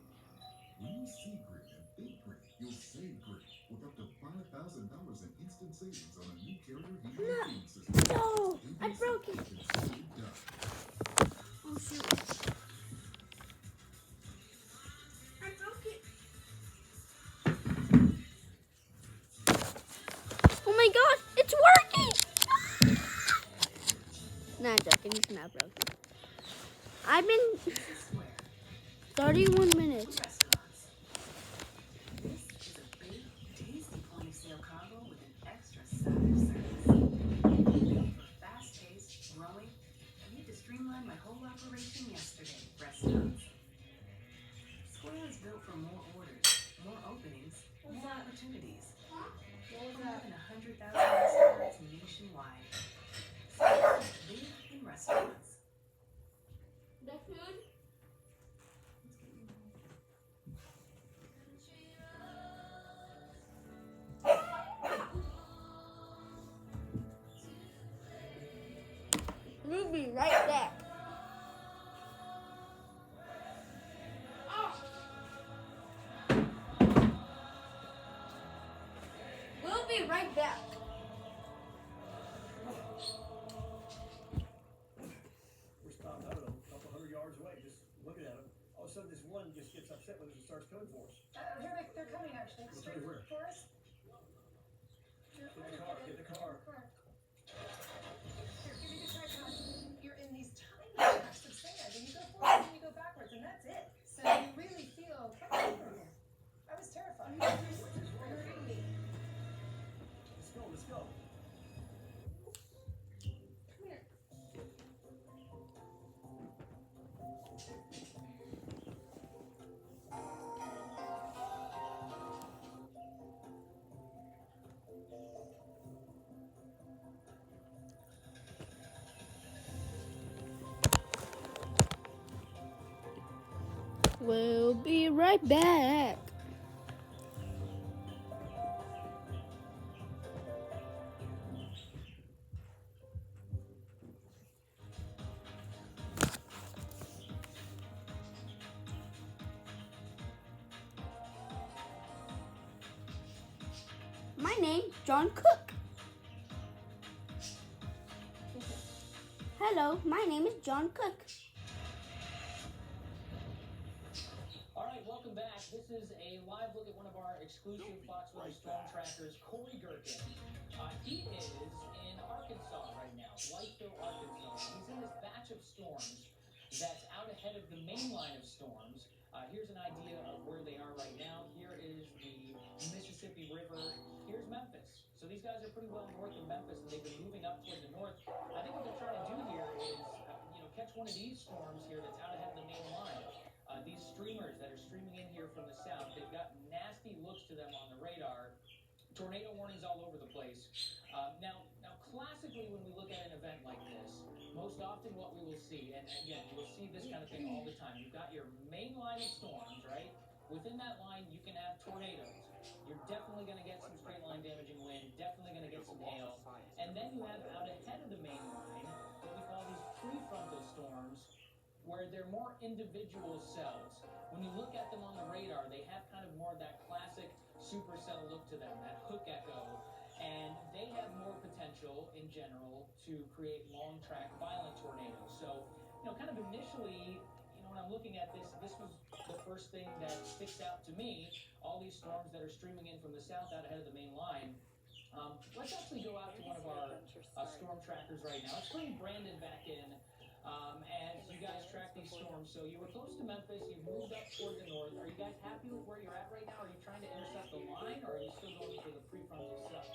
When you see Grit at Big Grit, you'll save Grit with up to $5,000 in instant savings on a new carrier heating and cooling system. No, I broke it. Oh shoot. I broke it. Oh my god, it's working! Nah, I'm joking, it's not broken. I've been 31 minutes. This is a big, tasty point of sale combo with an extra side of service. For fast-paced, growing, I need to streamline my whole operation yesterday. Restaurants. Square is built for more orders, more openings, more opportunities. More than 100,000 restaurants nationwide. Square, big in restaurants. The food? We'll be right back. We'll be right back. We're stopped, I don't know, a couple hundred yards away, just looking at them. All of a sudden, this one just gets upset when it starts coming for us. They're coming actually. We'll tell you where. For us. Get the car. Here, give me the tripod. You're in these tiny tracks of sand, and you go forward and you go backwards, and that's it. So you really feel comfortable. I was terrified. You're hurting me. Let's go. Come here. We'll be right back. My name's John Cook. Hello, my name is John Cook. All right, welcome back. This is a live look at one of our exclusive Fox Weather storm trackers, Corey Gerken. He is in Arkansas right now, Whiteville, Arkansas. He's in this batch of storms that's out ahead of the main line of storms. Here's an idea of where they are right now. Here is the Mississippi River. Here's Memphis. So these guys are pretty well north of Memphis, and they've been moving up toward the north. I think what they're trying to do here is, catch one of these storms here that's out ahead of the main line. These streamers that are streaming in here from the south, they've got nasty looks to them on the radar. Tornado warnings all over the place. Now, classically, when we look at an event like this, most often what we will see, and again, you will see this kind of thing all the time. You've got your main line of storms, right? Within that line, you can have tornadoes. You're definitely going to get some straight line damaging wind, definitely going to get some hail. And then you have out ahead of the main line what we call these prefrontal storms, where they're more individual cells. When you look at them on the radar, they have kind of more of that classic supercell look to them, that hook echo, and they have more potential in general to create long track violent tornadoes. So, kind of initially, when I'm looking at this was the first thing that sticks out to me, all these storms that are streaming in from the south out ahead of the main line. Let's actually go out to one of our storm trackers right now. Let's bring Brandon back in as you guys track these storms. So you were close to Memphis. You've moved up toward the north. Are you guys happy with where you're at right now? Are you trying to intercept the line, or are you still going for the prefrontal cell?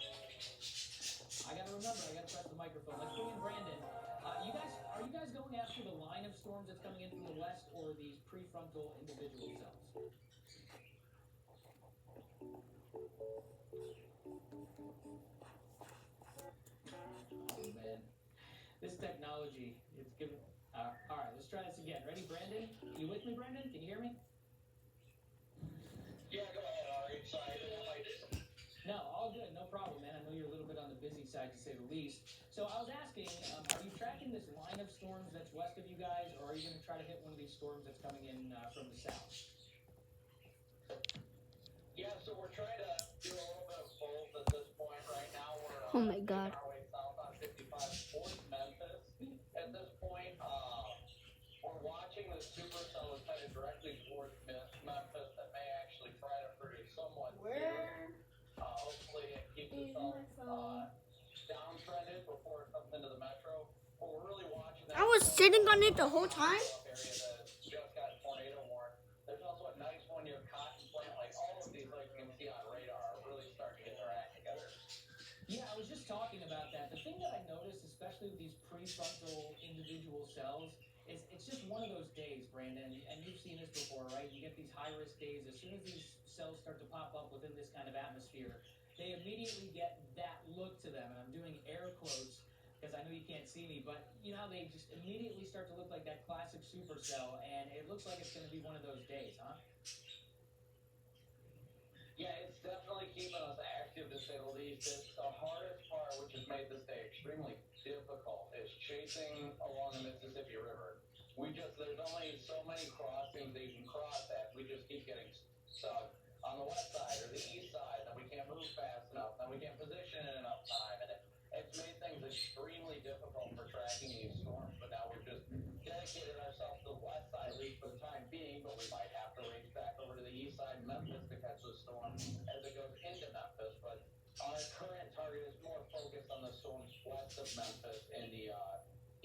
I gotta remember, I gotta press the microphone. Let's bring in Brandon. Are you guys going after the line of storms that's coming in from the west, or these prefrontal individual cells? Oh man, this technology, it's giving. All right, let's try this again. Ready, Brandon? You with me, Brandon? Can you hear me? Yeah, go ahead, Ari. Sorry, I didn't like this. No, all good, no problem, man. I know you're a little bit on the busy side, to say the least. So I was asking, are you tracking this line of storms that's west of you guys, or are you going to try to hit one of these storms that's coming in from the south? Yeah, so we're trying to do a little bit of both at this point. Right now, we're Oh my God. our way south on 55 towards Memphis. At this point, we're watching the supercell that's headed directly towards Memphis that may actually try to produce somewhat soon. Hopefully it keeps itself downtrended before it comes into the metro. But we're really watching that. I was sitting on it the whole time. Area that just got tornado warned. There's also a nice one near Cotton Plant. Like all of these, like you can see on radar, are really starting to get their act together. Yeah, I was just talking about that. The thing that I noticed, especially with these prefrontal individual cells, is it's just one of those days, Brandon, and you've seen this before, right? You get these high-risk days. As soon as these cells start to pop up within this kind of atmosphere, they immediately get that look to them. And I'm doing air quotes because I know you can't see me, but you know how they just immediately start to look like that classic supercell, and it looks like it's going to be one of those days, huh? Yeah, it's definitely keeping us active, to say the least. It's the hardest part, which has made this day extremely difficult, is chasing along the Mississippi River. There's only so many crossings that you can cross at. We just keep getting stuck on the west side or the east side, and we can't move fast enough, and we can't position in enough time, and it's made things extremely difficult for tracking these storms. But now we're just dedicated ourselves to the west side, at least for the time being, but we might have to race back over to the east side, Memphis, to catch the storm as it goes into Memphis. But our current target is more focused on the storms west of Memphis in the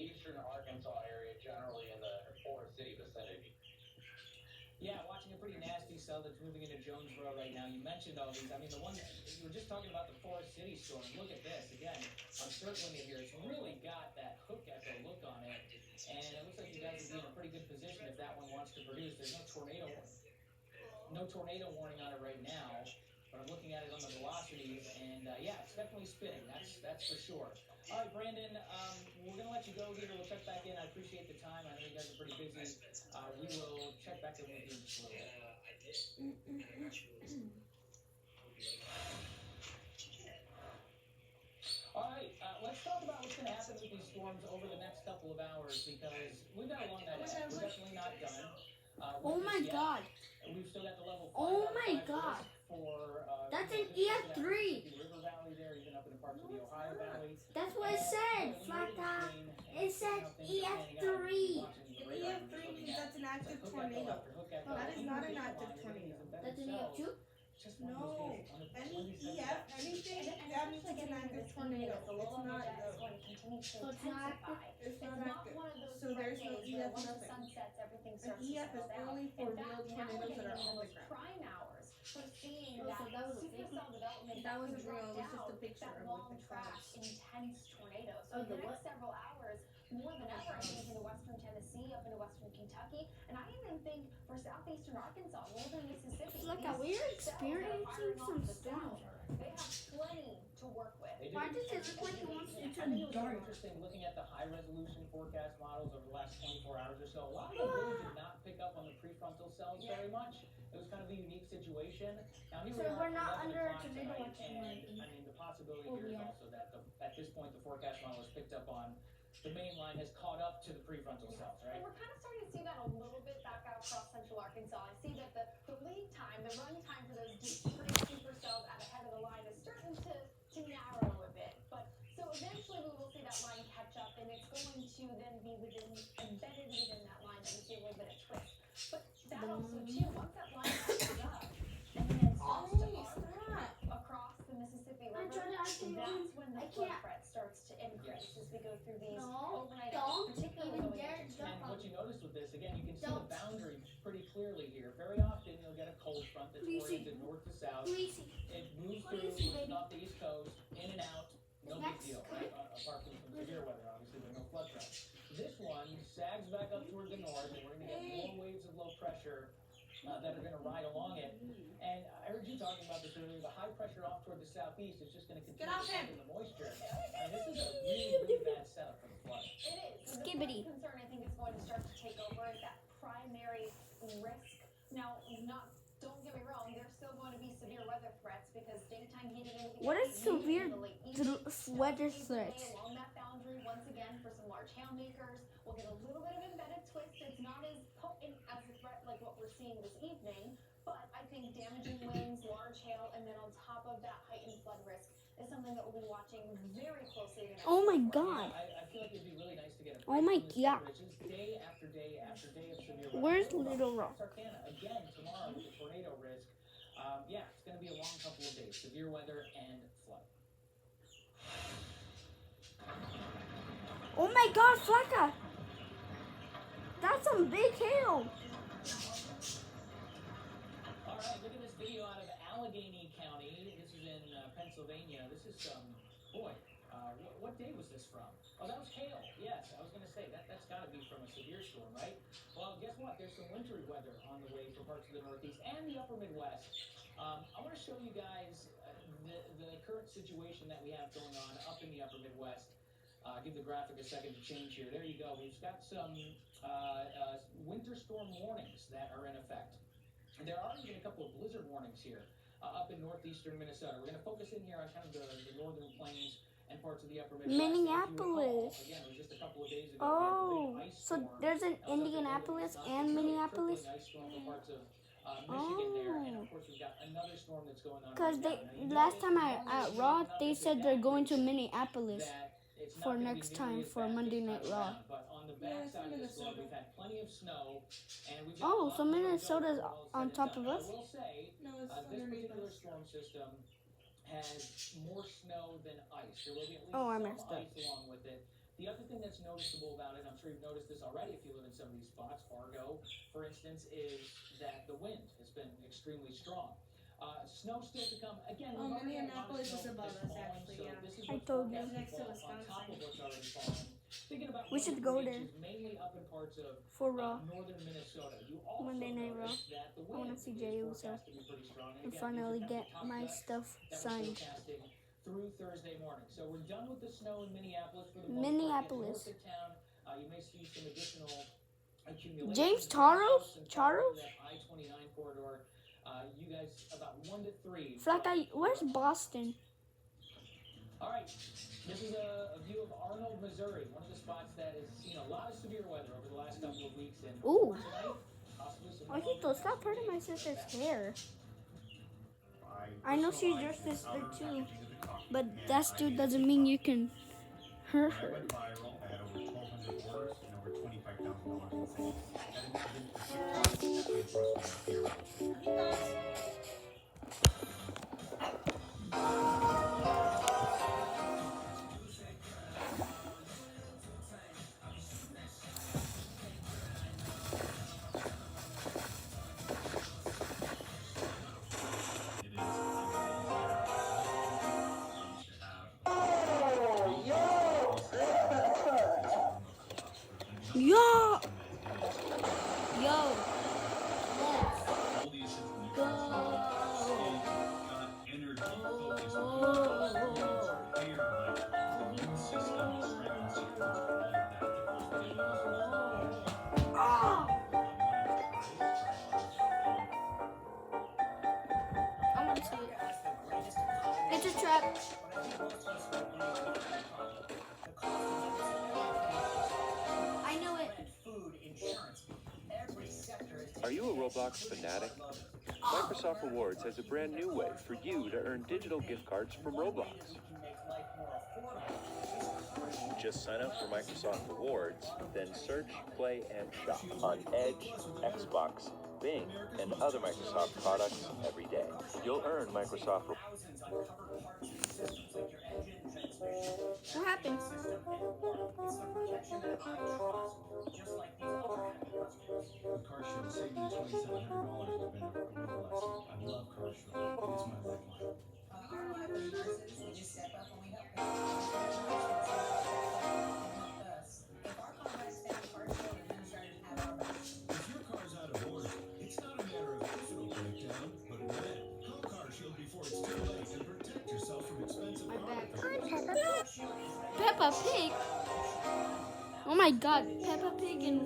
eastern Arkansas area, generally in the Forest City vicinity. Yeah, watching a pretty nasty cell that's moving into Jonesboro right now. You mentioned all these. I mean, the one that you were just talking about, the Forest City storm. Look at this. Again, I'm circling it here. It's really got that hook echo look on it. And it looks like you guys would be in a pretty good position if that one wants to produce. There's no tornado warning on it right now. But I'm looking at it on the velocities, and yeah, it's definitely spinning. That's for sure. All right, Brandon, we're going to let you go here. We'll check back in. I appreciate the time. I know you guys are pretty busy. We will check back in with you in just a little bit. All right, let's talk about what's going to happen with these storms over the next couple of hours, because we've got a long night ahead. We're definitely not done. Oh my God. We've still got the level 5. Oh my God. For, that's an EF3. River Valley there, even up in the parts of the Ohio Valley. That's what it said, Flata. It said EF3. An EF3 means that's an active tornado. That is not an active tornado. That's an EF2? No. Any EF, anything, that means it's an active tornado. It's not So it's not active? It's not active. So there's no EF nothing. An EF is only for real tornadoes that are on the ground. Prime hours for seeing Oh, that so that was a fake supercell development That wasn't could real, it was drop just a down picture that of long like the track clouds. intense tornado. So Oh, in the the what? next several hours, more than ever, I think into western Tennessee, up into western Kentucky, and I even think for southeastern Arkansas, northern Mississippi. Look, these we're cells experiencing that are firing some off the storms. south, they have plenty to work with. Why does it look like it wants to I turn think it was very dark? interesting looking at the high resolution forecast models over the last 24 hours or so. A lot of them really did not pick up on the prefrontal cells very much. It was kind of a unique situation. Now here So we are we're not 11 under a o'clock tornado tonight, watch and tonight. I mean the possibility Oh, here is yeah. also that at this point the forecast model has picked up on the main line has caught up to the prefrontal cells, right? And we're kind of starting to see that a little bit back out across central Arkansas. I see that the lead time, the run time for those discrete supercells out ahead of the line is starting to narrow a bit. But so eventually we will see that line catch up, and it's going to then be embedded within that line, and we see a little bit of twist. But that also too, once that line catches up, and then starts to arc across the Mississippi River, that's when the flood threat starts to increase. Is go through these No, overnight don't particularly even going dare into jump And what you notice with this, again, you can see Don't. the boundary pretty clearly here. Very often you'll get a cold front that's Lucy. oriented north to south. Lucy. It moves What through, is it, pushes baby? off the east coast, in and out. No big deal, right? Apart from some severe weather, obviously, but no flood threat. This one sags back up toward the north, and we're going to get more waves of low pressure that are going to ride along it. And I heard you talking about this earlier. The high pressure off toward the southeast is just going to continue to pump in the moisture. And this is a really bad setup for the flood. It is. Skibbity. The concern I think is going to start to take over is that primary risk. Now, don't get me wrong, there's still going to be severe weather threats because daytime heating and What is severe weather threats? along that boundary once again for some large hail makers. We'll get a little bit of embedded twist. It's not as potent as a threat like what we're seeing this evening, but I think damaging winds, large hail, and then on top of that heightened flood risk is something that we'll be watching very closely. The next Oh my 24 God. I feel like it'd be really nice to get a Oh break my from this God. temperature. It's day after day after day of severe weather. Where's Little Rock? Texarkana again tomorrow with the tornado risk. Yeah, it's going to be a long couple of days. Severe weather and flood. Oh my God, Flacca! That's some big hail. All right, look at this video out of Allegheny County. This is in Pennsylvania. This is what day was this from? Oh, that was hail. Yes, I was going to say that's got to be from a severe storm, right? Well, guess what? There's some wintry weather on the way for parts of the Northeast and the upper Midwest. I want to show you guys the current situation that we have going on up in the upper Midwest. Give the graphic a second to change here. There you go. We've got some winter storm warnings that are in effect. And there are even a couple of blizzard warnings here up in northeastern Minnesota. We're going to focus in here on kind of the northern plains and parts of the upper Midwest. Minneapolis. Again, it was just a couple of days ago. Oh, so there's an Indianapolis and Minneapolis? Ice storm for parts of Michigan there, and of course we've got another storm that's going on. Because last time at Raw, they said they're going to Minneapolis for next time for Monday Night Raw. But on the backside of the storm, we've had plenty of snow, and we've Oh, so Minnesota's on top of us? I will say, this particular storm system has more snow than ice. There will be at least Oh, I some messed up. ice along with it. The other thing that's noticeable about it, I'm sure you've noticed this already if you live in some of these spots, Fargo, for instance, is that the wind has been extremely strong. Snow still to come. Again, Oh, we've already had a lot of Minneapolis is snow above that's us, fallen, actually, so yeah. this is I what's told you. forecast to Next to fall on Wisconsin. top of what's already fallen. Thinking about We should go there mainly up in parts of for Raw. northern Minnesota. You also Monday Night Raw. notice that the I want wind to see is Jey Uso forecast to be pretty strong. and again, finally these are get kind of the top my gusts stuff that we're signed. forecasting through Thursday morning. So we're done with the snow in Minneapolis for the Minneapolis. most part. North of town, you may see some additional accumulation. James Charles? Charles? I-29 corridor. You guys about 1 to 3. Flacca, where's Boston? All right, this is a view of Arnold, Missouri, one of the spots that has seen a lot of severe weather over the last couple of weeks. And Ooh. tonight, possibly some Ojito, stop hurting my sister's hair. I know she's your sister too, but that still doesn't mean you can hurt I her. went viral. I had over 1,200 orders and over $25,000 in sales. That incident was Yo! Yo! I want to see it. It's a trap. I knew it. Are you a Roblox fanatic? Microsoft Rewards has a brand new way for you to earn digital gift cards from Roblox. Just sign up for Microsoft Rewards, then search, play, and shop on Edge, Xbox, Bing, and other Microsoft products every day. You'll earn Microsoft Rewards. What happened? just like these other customers. With CarShield, saving you $2,700 has been a real blessing. I love CarShield. It's my lifeline. Our lifeline nurses, we just step up and we help patients. Help us. If our car breaks down, CarShield administrators have our back. If your car's out of order, it's not a matter of if it'll break down, but when. Call CarShield before it's too late and protect yourself from expensive car repairs. Peppa Pig. Oh my God, Peppa Pig in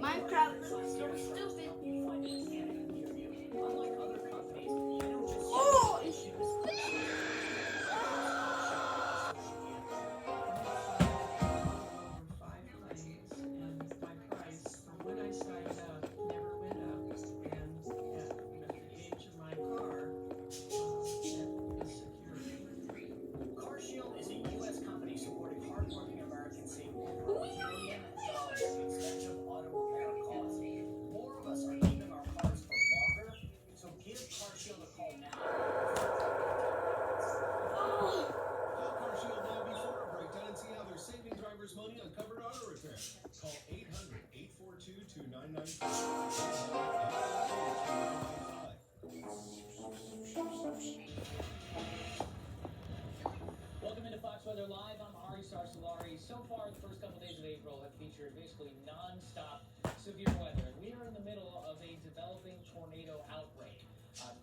Minecraft looks so stupid. Oh! CarShield is a U.S. company supporting hardworking Americans saving millions of dollars in expensive auto repair costs. More of us are keeping our cars for longer, so give CarShield a call now. Call CarShield now before a breakdown and see how they're saving drivers money on covered auto repair. Call 800-842-2995. Welcome into Fox Weather Live. I'm Ari Sarsalari. So far, the first couple days of April have featured basically non-stop severe weather. And we are in the middle of a developing tornado outbreak.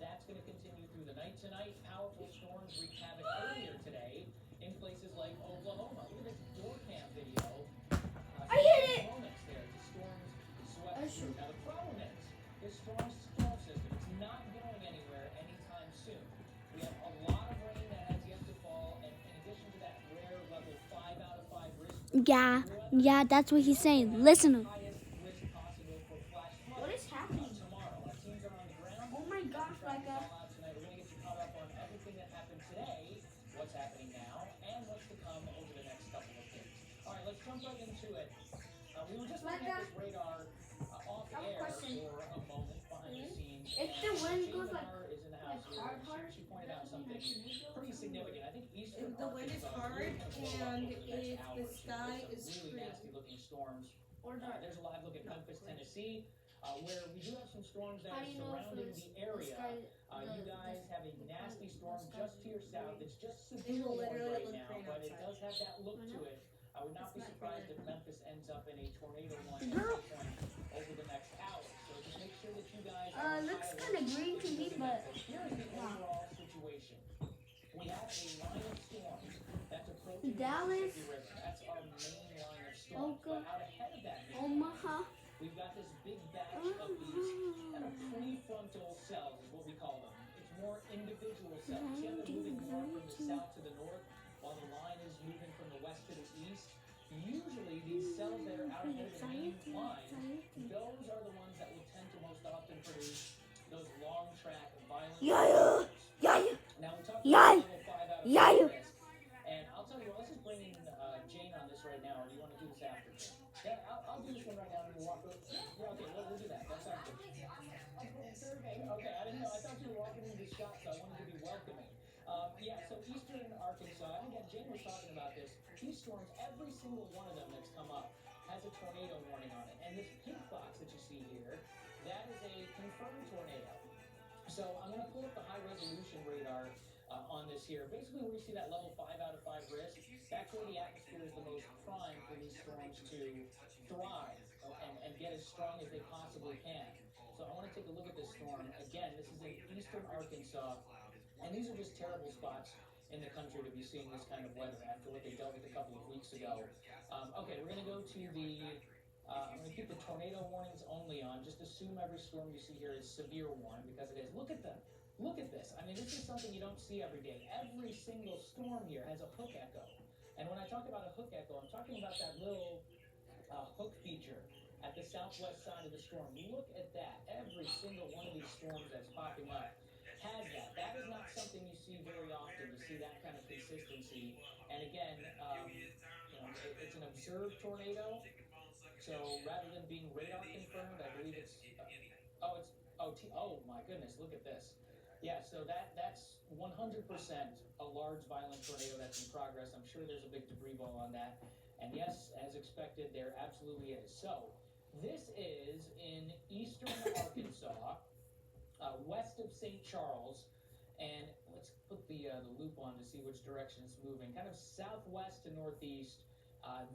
That's going to continue through the night tonight. Powerful storms wreaked havoc earlier today in places like Oklahoma. Look at this door cam video. I hit it! Moments there, the storms swept through. Now the problem is, this strong storm system is not going anywhere anytime soon. We have a lot of rain that has yet to fall, and in addition to that rare level 5 out of 5 risk. Yeah, that's what he's saying. Listen to him. What is happening? Tomorrow, our teams are on the ground. Oh my gosh, like Tonight, we're going to get you caught up on everything that happened today, what's happening now, and what's to come over the next couple of days. All right, let's jump right into it. We were just looking at this radar off air for a moment behind the scenes. If the wind goes like is in the house here. hard, She pointed out something pretty significant. I think Eastern If the wind is hard and if the sky is really clear. nasty looking storms. There's a live look at Memphis, Tennessee, where we do have some storms that are surrounding the area. You guys have a nasty storm just to your south. It's just severe warm right now, but it does have that look to it. I would not be surprised if Memphis ends up in a tornado warning at some point over the next hour. So just make sure that you guys looks kind of green to me, but here's the overall situation. We have a line of storms that's approaching the Dallas, Mississippi River. That's our main line of storms. But out ahead of that, Omaha. we've got this big batch of these kind of prefrontal cells, is what we call them. It's more individual cells. See how they're moving more from the south to the north, while the line is moving from the west to the east. Usually, these cells that are out ahead of the main line, those are the ones that will tend to most often produce those long track violent. Now we talked about level 5 out of 5 risk, and I'll tell you what. Let's just bring in Jane on this right now, or do you want to do this after? Yeah, I'll do this one right now and we'll walk over. Yeah, okay, we'll do that. That's not good. Okay, I didn't know. I thought you were walking into the shop, so I wanted to be welcoming. Yeah, so eastern Arkansas, and again, Jane was talking about this. These storms, every single one of them that's come up has a tornado warning on it. And this pink box that you see here, that is a confirmed tornado. So I'm going to pull up the high resolution radar on this here. Basically, where you see that level 5 out of 5 risk, that's where the atmosphere is the most prime for these storms to thrive and get as strong as they possibly can. So I want to take a look at this storm. Again, this is in eastern Arkansas, and these are just terrible spots in the country to be seeing this kind of weather after what they dealt with a couple of weeks ago. Okay, we're going to go to the... I'm going to keep the tornado warnings only on. Just assume every storm you see here is severe warning, because it is. Look at them. Look at this. I mean, this is something you don't see every day. Every single storm here has a hook echo. And when I talk about a hook echo, I'm talking about that little hook feature at the southwest side of the storm. Look at that. Every single one of these storms that's popping up has that. That is not something you see very often. You see that kind of consistency. And again, it's an observed tornado. So rather than being radar confirmed, I believe it's oh my goodness, look at this. Yeah, so that's 100% a large violent tornado that's in progress. I'm sure there's a big debris ball on that. And yes, as expected, there absolutely is. So, this is in eastern Arkansas, west of St. Charles, and let's put the loop on to see which direction it's moving. Kind of southwest to northeast.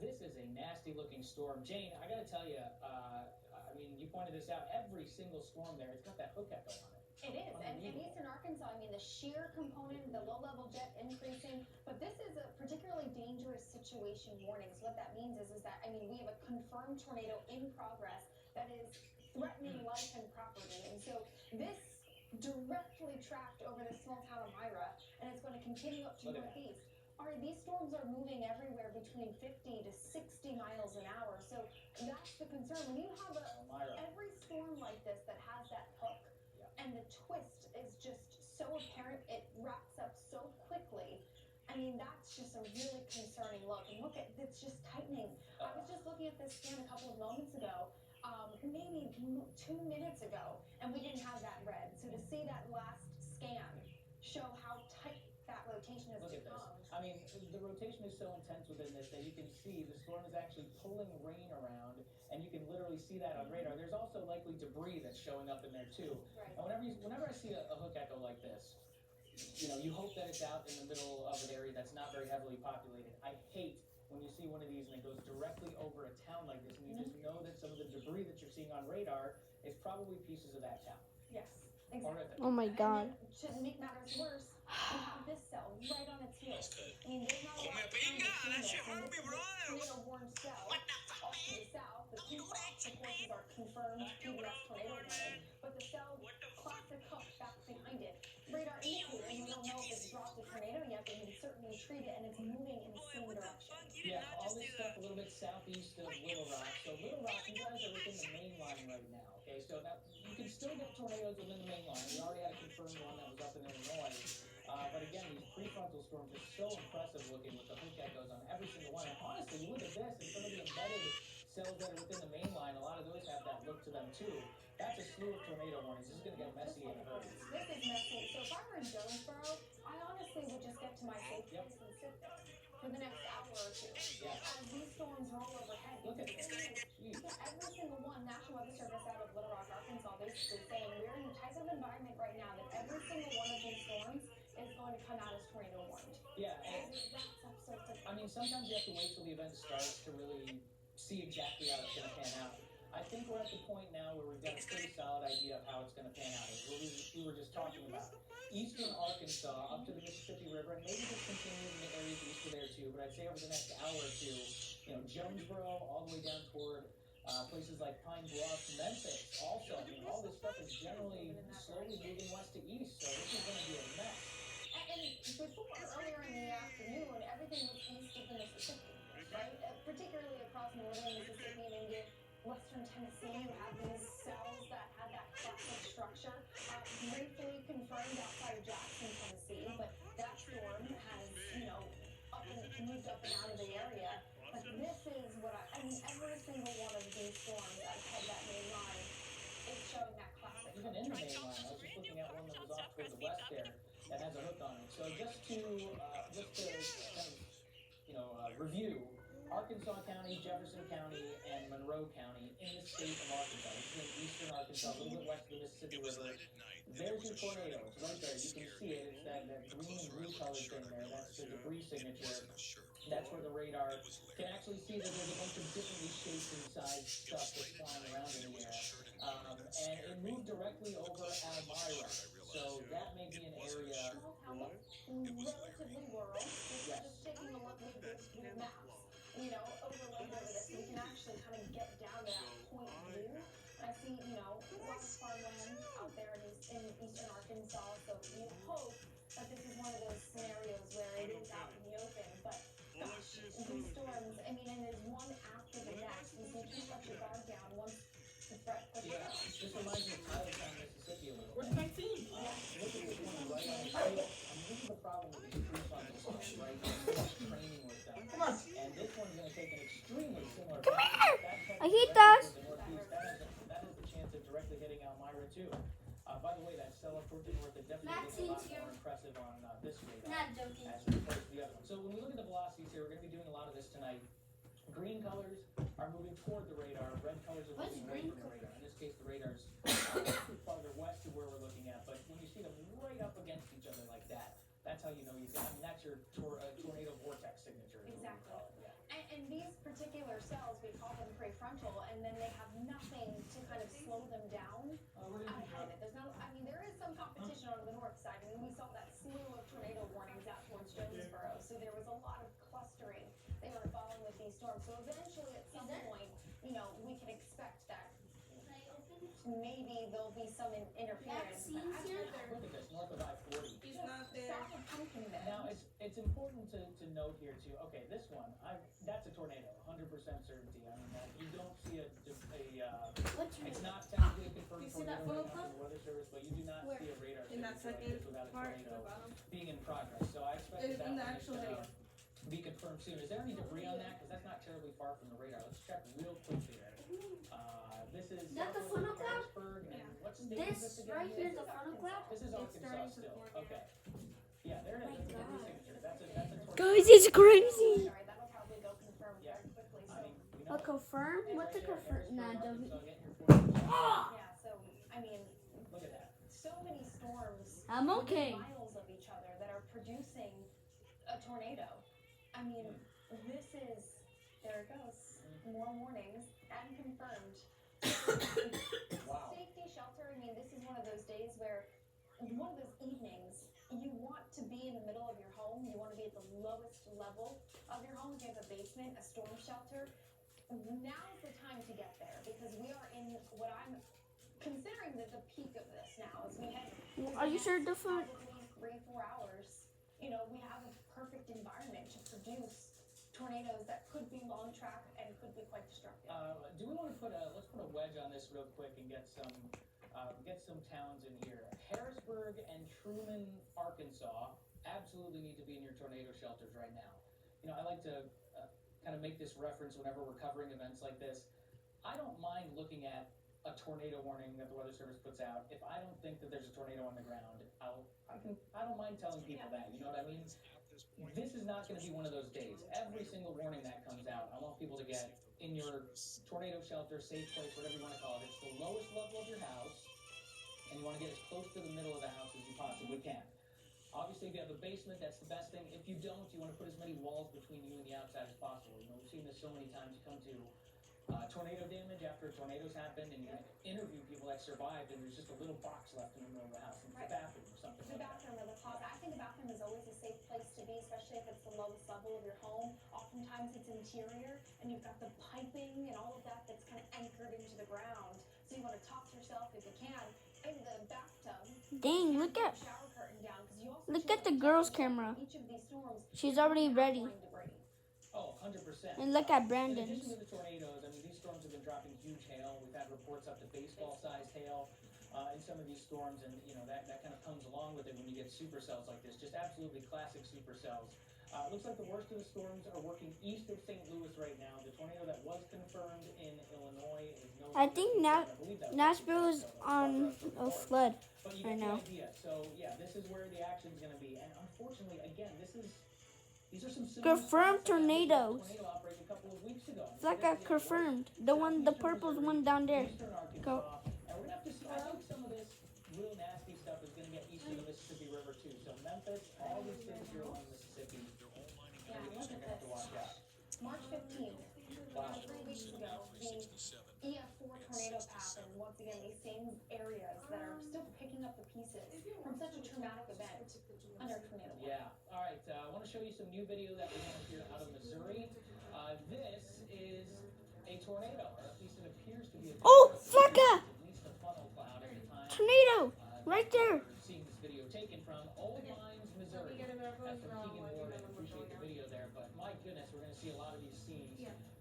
This is a nasty looking storm. Jane, I gotta tell you, I mean, you pointed this out, every single storm there, it's got that hook echo on it. It is, and in eastern Arkansas, I mean, the shear component, the low-level jet increasing, but this is a particularly dangerous situation warning. So what that means is that, I mean, we have a confirmed tornado in progress that is threatening life and property, and so this directly tracked over the small town of Myra, and it's going to continue up to northeast. These storms are moving everywhere between 50 to 60 miles an hour, so that's the concern. When you have every storm like this that has that hook, and the twist is just so apparent, it wraps up so quickly. I mean, that's just a really concerning look. And look at, it's just tightening. I was just looking at this scan a couple of moments ago, maybe 2 minutes ago, and we didn't have that red. So to see that last scan show how tight that rotation has become. I mean, the rotation is so intense within this that you can see the storm is actually pulling rain around, and you can literally see that on radar. There's also likely debris that's showing up in there too. Right. And whenever I see a hook echo like this, you know, you hope that it's out in the middle of an area that's not very heavily populated. I hate when you see one of these and it goes directly over a town like this, and you just know that some of the debris that you're seeing on radar is probably pieces of that town. Yes, exactly. Horrific. Oh my God. And then, to make matters worse, we have this cell right on its heels. I mean, there's not a lot of time between this, and this is a tornado-warned cell off to the south. The two spots, of course, is our confirmed PBS tornado warning, but the cell classic hook back behind it. Radar indicator, and we don't know if it's dropped a tornado yet, but we can certainly treat it, and it's moving in the same direction. Yeah, all this stuff a little bit southeast of Little Rock. So Little Rock, you guys are within the main line right now, okay? So now you can still get tornadoes within the main line. We already had a confirmed one that was up in Illinois. But again, these prefrontal storms are so impressive looking with the hook echoes on every single one. And honestly, you look at this and some of the embedded cells that are within the main line, a lot of those have that look to them too. That's a slew of tornado warnings. This is going to get messy in a hurry. This is messy. So if I were in Jonesboro, I honestly would just get to my safe place and sit there for the next hour or two. As these storms roll overhead. Look at this. Yeah, every single one, National Weather Service out of Little Rock, Arkansas, basically saying we're in the type of environment right now that every single one of these storms is going to come out as tornado warned. Yeah, and it wraps up so quickly. I mean, sometimes you have to wait till the event starts to really see exactly how it's going to pan out. I think we're at the point now where we've got a pretty solid idea of how it's going to pan out. As we were just talking about. Eastern Arkansas up to the Mississippi River, and maybe just continue in the areas east of there too, but I'd say over the next hour or two, you know, Jonesboro all the way down toward places like Pine Bluff, Memphis also. I mean, all this stuff is generally slowly moving west to east, so this is going to be a mess. And before, earlier in the afternoon, everything was east of the Mississippi, right? Particularly across northern Mississippi and into western Tennessee, you have these cells that had that classic structure. Briefly confirmed outside of Jackson, Tennessee, but that storm has, you know, moved up and out of the area. But this is what I mean, every single one of these storms that had that main line is showing that classic. Even in the main line, I was just looking at one that was off toward the west there that has a hook on it. So just to kind of, you know, review, Arkansas County, Jefferson County, and Monroe County in the state of Arkansas. This is in eastern Arkansas, a little bit west of the Mississippi River. There's your tornado. It's right there. You can see it. It's that green and blue color thing there. That's the debris signature. That's where the radar can actually see that there's a bunch of differently shaped and sized stuff that's flying around in the air. And it moved directly over Elmira. So that may be an area relatively rural. Just taking a look with the maps, you know, overlaid over this, we can actually kind of get down to that point view. I see, you know, a lot of farmland out there in eastern Arkansas, so you hope that this is one of those scenarios where it is out in the open. But gosh, these storms, I mean, and there's one after the next, and so you can't let your guard down once the threat pushes out. This reminds me of Tylertown, Mississippi a little bit. Where's my team? Look at this one right on the field. This is the problem with these prefrontal storms, right? You're training with them. Come on. And this one's going to take an extremely similar Come path. here! That I hate that. That has the chance of directly hitting Elmira too. By the way, that cell up toward the north is definitely looking a lot more impressive on this radar Not joking. as opposed to the other one. So when we look at the velocities here, we're going to be doing a lot of this tonight. green colors are moving toward the radar. Red colors are What's moving away green from the radar. In this case, the radar's farther west of where we're looking at. But when you see them right up against each other like that, that's how you know you've got. I mean, that's your tornado vortex signature. is what we Exactly. call it, yeah. And these particular cells, we call them prefrontal, and then they have nothing to kind of slow them down out ahead of it. There's no, I mean, there is some competition on the north side. I mean, we saw that slew of tornado warnings out towards Jonesboro, so there was a lot of clustering they were following with these storms. So eventually, at some point, you know, we can expect that maybe there'll be some interference. But Look at this, north of I-40. He's not there. south of Pumpkinville. Now, it's important to note here, too. Okay, this one, that's a tornado, 100% certainty. I mean, you don't see it's not technically a confirmed You see that tornado photo right now from the Weather Service, but you do not see a radar In that signature second like this without a part at the tornado bottom. being in progress. So I expect It's that in the one actual is video. gonna be confirmed soon. Is there any debris on that? Because that's not terribly far from the radar. Let's check real quickly there. This is That the southwest funnel of cloud? Harrisburg, and what state is this This again? right here is the funnel cloud? This is It's Arkansas starting to still. form, Okay. Yeah, there it is. That's a debris signature. That's a tornado. Guys, it's crazy. Sorry, that'll probably go confirmed very quickly. So, I mean, you A know, confirm? What the confirm? Nah, don't. yeah, so, I mean, look at that. so many storms I'm okay. within miles of each other that are producing a tornado. I mean, this is, there it goes, more warnings and confirmed. Wow. Safety shelter, I mean, this is one of those days where, one of those evenings, you want to be in the middle of your home, you want to be at the lowest level of your home. If you have a basement, a storm shelter, now's the time to get there, because we are in what I'm considering the peak of this now. As we head Are you sure the phone? probably 3-4 hours, you know, we have a perfect environment to produce tornadoes that could be long track and could be quite destructive. Do we want to let's put a wedge on this real quick and get some towns in here. Harrisburg and Truman, Arkansas, absolutely need to be in your tornado shelters right now. You know, I like to kind of make this reference whenever we're covering events like this. I don't mind looking at a tornado warning that the Weather Service puts out. If I don't think that there's a tornado on the ground, I don't mind telling people that. You know what I mean? This is not going to be one of those days. Every single warning that comes out, I want people to get in your tornado shelter, safe place, whatever you want to call it. It's the lowest level of your house, and you want to get as close to the middle of the house as you possibly can. Obviously, if you have a basement, that's the best thing. If you don't, you want to put as many walls between you and the outside as possible. You know, we've seen this so many times. You come to tornado damage after tornadoes happened, and you interview people that survived, and there's just a little box left in the middle of the house. It's the bathroom or something The like that. bathroom or the closet. I think the bathroom is always a safe place to be, especially if it's the lowest level of your home. Oftentimes it's interior, and you've got the piping and all of that that's kind of anchored into the ground. So you want to toss yourself, if you can, in the bathtub. Dang, look at Shower curtain down, 'cause you also look at the girl's camera. each of these storms. She's already ready. Oh, 100%. And look at In Brandon's. addition to the tornadoes, I mean, these storms have been dropping huge hail. We've had reports up to baseball-sized hail in some of these storms, and you know that kind of comes along with it when you get supercells like this. Just absolutely classic supercells. Looks like the worst of the storms are working east of St. Louis right now. The tornado that was confirmed in Illinois is no. I think Nashville is on a flood But you right get now. the idea. So yeah, this is where the action's going to be, and unfortunately, again, these are some Confirmed tornadoes. tornado outbreak a couple of weeks ago. It's like a confirmed. The purple one down there. Eastern Arkansas, Go. and we're gonna have to see. I think some of this real nasty stuff is gonna get east of the Mississippi River too. So Memphis, all these cities here along the Mississippi, Yeah, you're look gonna at have to watch this. out. March 15th, Wow. 3 weeks ago, the EF4 tornado path, and once again, these same areas that are still picking up the pieces from such a traumatic event under tornado warning. Yeah. All right. I want to show you some new video that we have here out of Missouri. This is a tornado, or at least it appears to be a tornado. Oh, fucker! At least a funnel cloud at the time. Tornado! Right there! We're seeing this video taken from Old Mines, Missouri. That's from Keegan Ward. I appreciate the video there, but my goodness, we're going to see a lot of these scenes.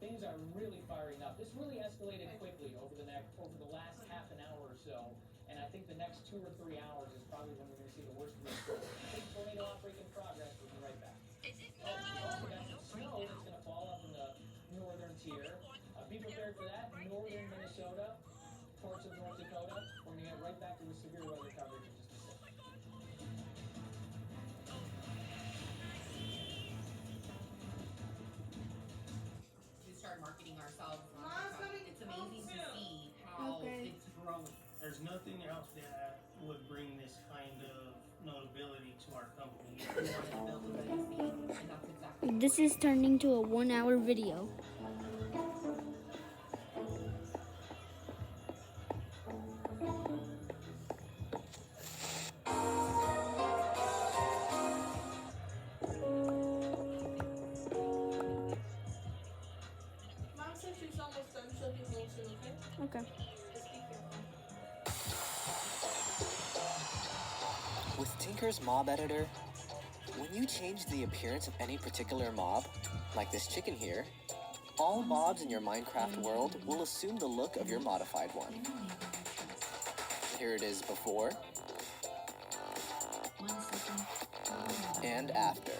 Things are really firing up. This really escalated quickly over the last half an hour or so, and I think the next 2 or 3 hours is probably when we're going to see the worst of this. Big tornado outbreak in progress. We'll be right back. We got some snow that's going to fall up in the northern tier. Be prepared for that. Northern Minnesota, parts of North Dakota. We're going to get right back to the severe weather coverage in just a second. You start marketing ourselves on TikTok. It's amazing to see how it's growing. There's nothing else that would bring this kind of notability to our company. We wanted to build a legacy, and that's exactly This is turning to a 1-hour video. Mom says she's almost done. She'll be home soon, okay? Okay. Just be careful. With Tinker's Mob Editor, when you change the appearance of any particular mob, like this chicken here, all mobs in your Minecraft world will assume the look of your modified one. Here it is before and after.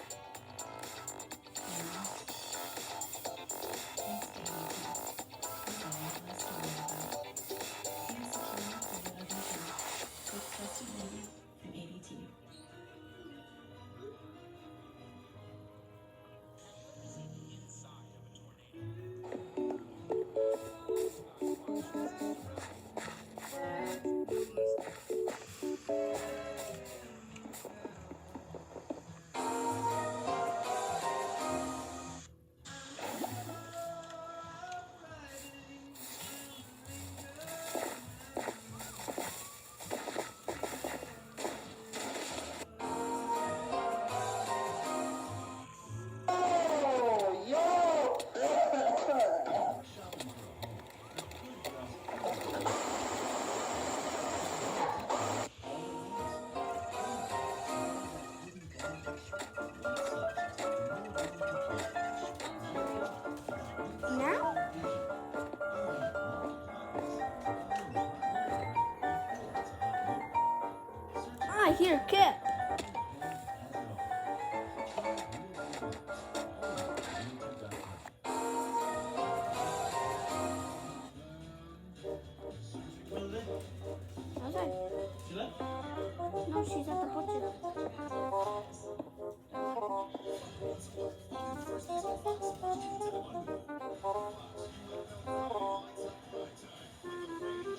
I hear Kip.